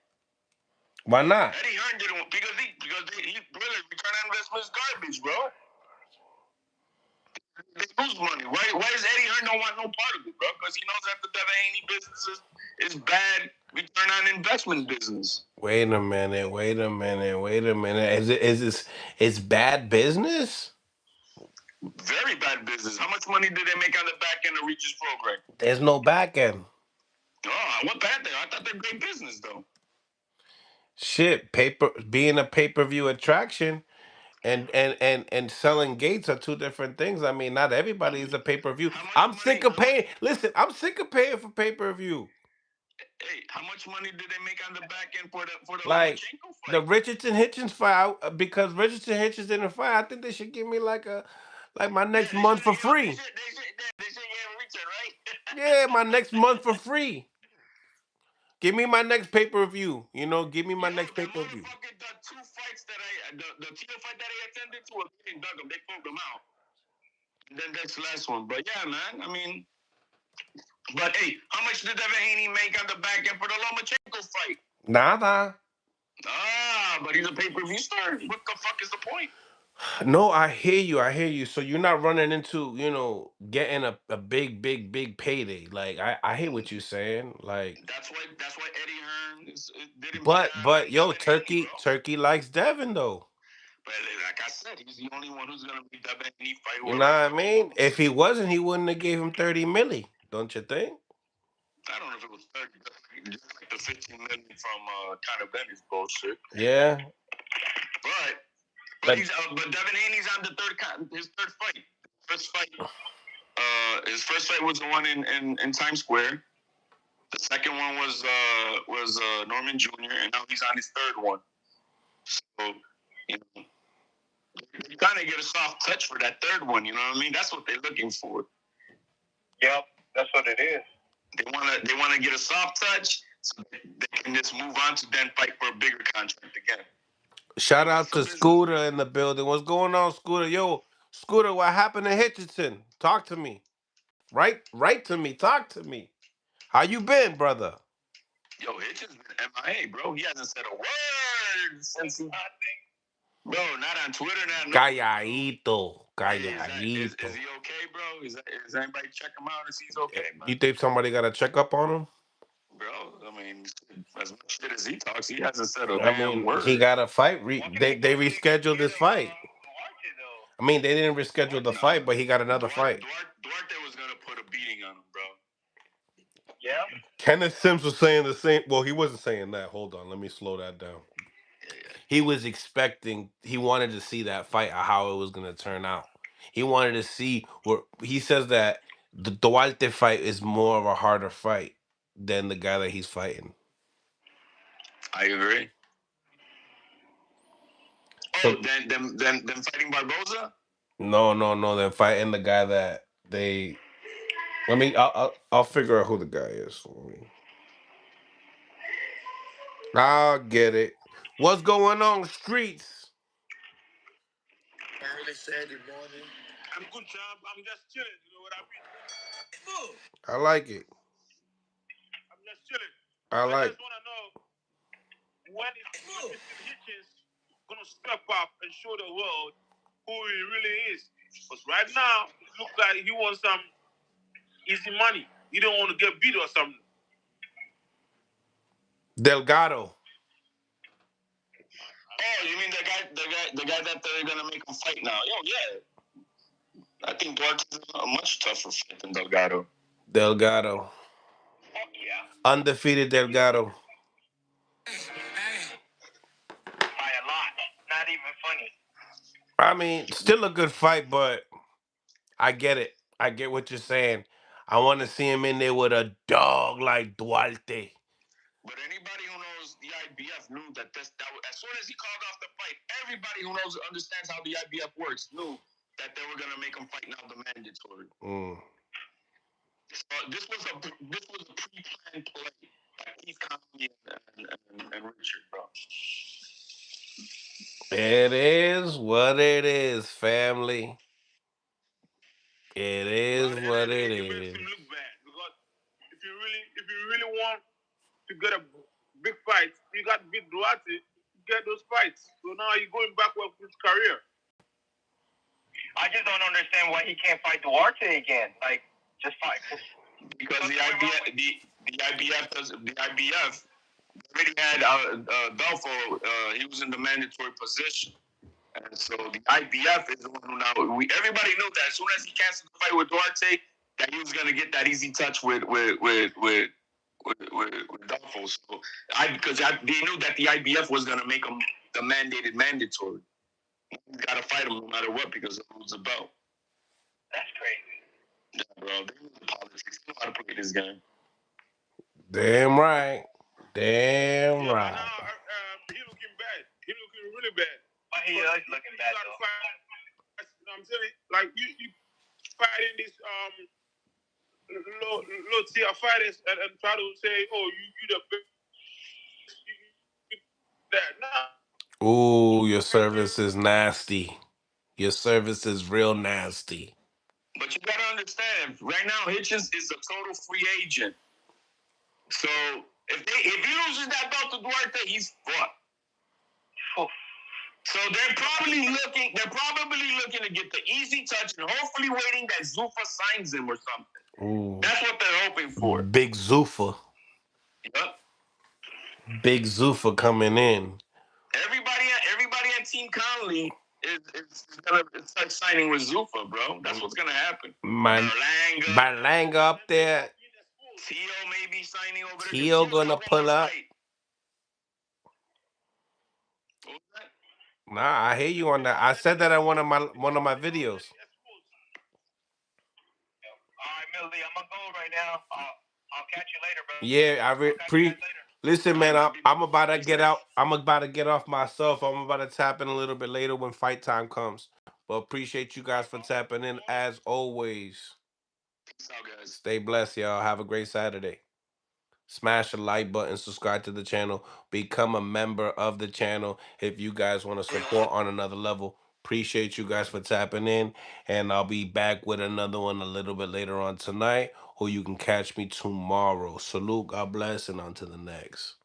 Why not? Eddie Hearn didn't because he really return on investment is garbage, bro. They lose money. Why does Eddie Hearn don't want no part of it, bro? Because he knows that the Devin Haney business is bad return on investment business. Wait a minute. Wait a minute. Wait a minute. Is this it's bad business? Very bad business. How much money did they make on the back end of Regis program? There's no back end. Oh, what bad there? I thought they're great business though. Shit, being a pay-per-view attraction and selling gates are two different things. I mean, not everybody is a pay-per-view. How much I'm money? sick of paying. Listen, I'm sick of paying for pay-per-view. Hey, how much money did they make on the back end for the Like Lomachenko the fight? Richardson Hitchens fight, because Richardson Hitchens didn't fight. I think they should give me like my Yeah, next month for free. They should give Richard, right? Yeah, my next month for free. Give me my next pay-per-view. Give me my Yo, next that pay-per-view. motherfucker, the two fights that the Tito fight that I attended to, they didn't dug him. They pulled him out. And then that's the last one. But yeah, man, I mean, but hey, how much did Devin Haney make on the back end for the Lomachenko fight? Nada. But he's a pay-per-view star. What the fuck is the point? No, I hear you. I hear you. So you're not running into, getting a big, big, big payday. Like I hear what you're saying. Like, That's why Eddie Hearn didn't bet but on yo, Devin Haney, Turkey, bro. Turkey likes Devin though. But like I said, he's the only one who's gonna be Devin Haney fight You whoever know the what I fuck he mean? If wants. he wasn't, he wouldn't have gave him 30 milli. Don't you think? I don't know if it was 30, just like the 15 million from Conor Bennett's bullshit. Yeah. But Devin Haney's on his third fight. First fight, his first fight was the one in Times Square. The second one was Norman Jr. and now he's on his third one. So you know, you kind of get a soft touch for that third one. You know what I mean? That's what they're looking for. Yep, that's what it is. They wanna get a soft touch so they can just move on to then fight for a bigger contract again. Shout out to Scooter in the building. What's going on, Scooter? Yo, Scooter, what happened to Hitchison? Talk to me. Right to me. Talk to me. How you been, brother? Yo, Hitchens been MIA, bro. He hasn't said a word since he. Bro, not on Twitter, not no. Calladito. Hey, is Calladito. he okay, bro? Is anybody check him out and see he's okay, man? You think somebody got to check up on him? Bro, I mean, as much shit as he talks, he hasn't said a I damn mean, word. he got a fight. They rescheduled his fight. I mean, they didn't reschedule the fight, but he got another fight. Duarte was gonna put a beating on him, bro. Yeah. Kenneth Sims was saying the same. Well, he wasn't saying that. Hold on, let me slow that down. He was expecting. He wanted to see that fight, how it was gonna turn out. He wanted to see where he says that the Duarte fight is more of a harder fight than the guy that he's fighting. I agree. So then fighting Barbosa? no. They're fighting the guy that they. Let me. I'll figure out who the guy is. I'll get it. What's going on, streets? Early Saturday morning. I'm good, champ. I'm just chilling. You know what I mean? I like it. I'm just chilling. I I like. just want to know when is Mr. Hitchens gonna step up and show the world who he really is? Because right now, it looks like he wants some easy money. He don't want to get beat or something. Delgado. Oh, you mean the guy that they're gonna make him fight now? Yo, yeah. I think Duarte's a much tougher fight than Delgado. Delgado. Fuck yeah. Undefeated Delgado. By a lot. Not even funny. I mean, still a good fight, but I get it. I get what you're saying. I want to see him in there with a dog like Duarte. But anybody who knows the IBF knew that as soon as he called off the fight, everybody who understands how the IBF works knew that they were gonna make him fight now the mandatory. So this was a pre-planned play by Keith Conley and Richard, bro. It is what it is, family. It is what it It makes is. him look bad because if you really want to get a big fight, you got to beat Duarte to get those fights. So now you're going backward with his career. I just don't understand why he can't fight Duarte again. Like, just fight. Because the IBF already had Belfo. He was in the mandatory position, and so the IBF is the one who now everybody knew that as soon as he canceled the fight with Duarte, that he was going to get that easy touch with Belfo. So because they knew that the IBF was going to make him the mandated mandatory. You got to fight him no matter what because it was a belt. That's crazy. Yeah, bro. They know the politics. They know how to play this game. Damn right. Damn yeah, right. But now he looking bad. He looking really bad. But he is looking bad. You fight, you know what I'm saying? Like you fighting these low tier fighters and try to say, oh, you the best. That no. Ooh, your service is nasty. Your service is real nasty. But you gotta understand, right now Hitchens is a total free agent. So if he loses that belt to Duarte, he's fucked. So they're probably looking to get the easy touch and hopefully waiting that Zuffa signs him or something. Ooh. That's what they're hoping for. Big Zuffa. Yep. Big Zuffa coming in. Everybody at Team Conley is gonna start signing with Zuffa, bro. That's what's gonna happen. Berlanga up there. Tio may be signing over there. Tio gonna pull up. Nah, I hear you on that. I said that in one of my videos. All right, Millie, I'm gonna go right now. I'll catch you later, bro. Yeah, listen, man. I'm about to get out. I'm about to get off myself. I'm about to tap in a little bit later when fight time comes. But appreciate you guys for tapping in as always. Peace out, guys. Stay blessed, y'all. Have a great Saturday. Smash the like button, subscribe to the channel, become a member of the channel if you guys want to support on another level. Appreciate you guys for tapping in, and I'll be back with another one a little bit later on tonight, or you can catch me tomorrow. Salute, God bless, and on to the next.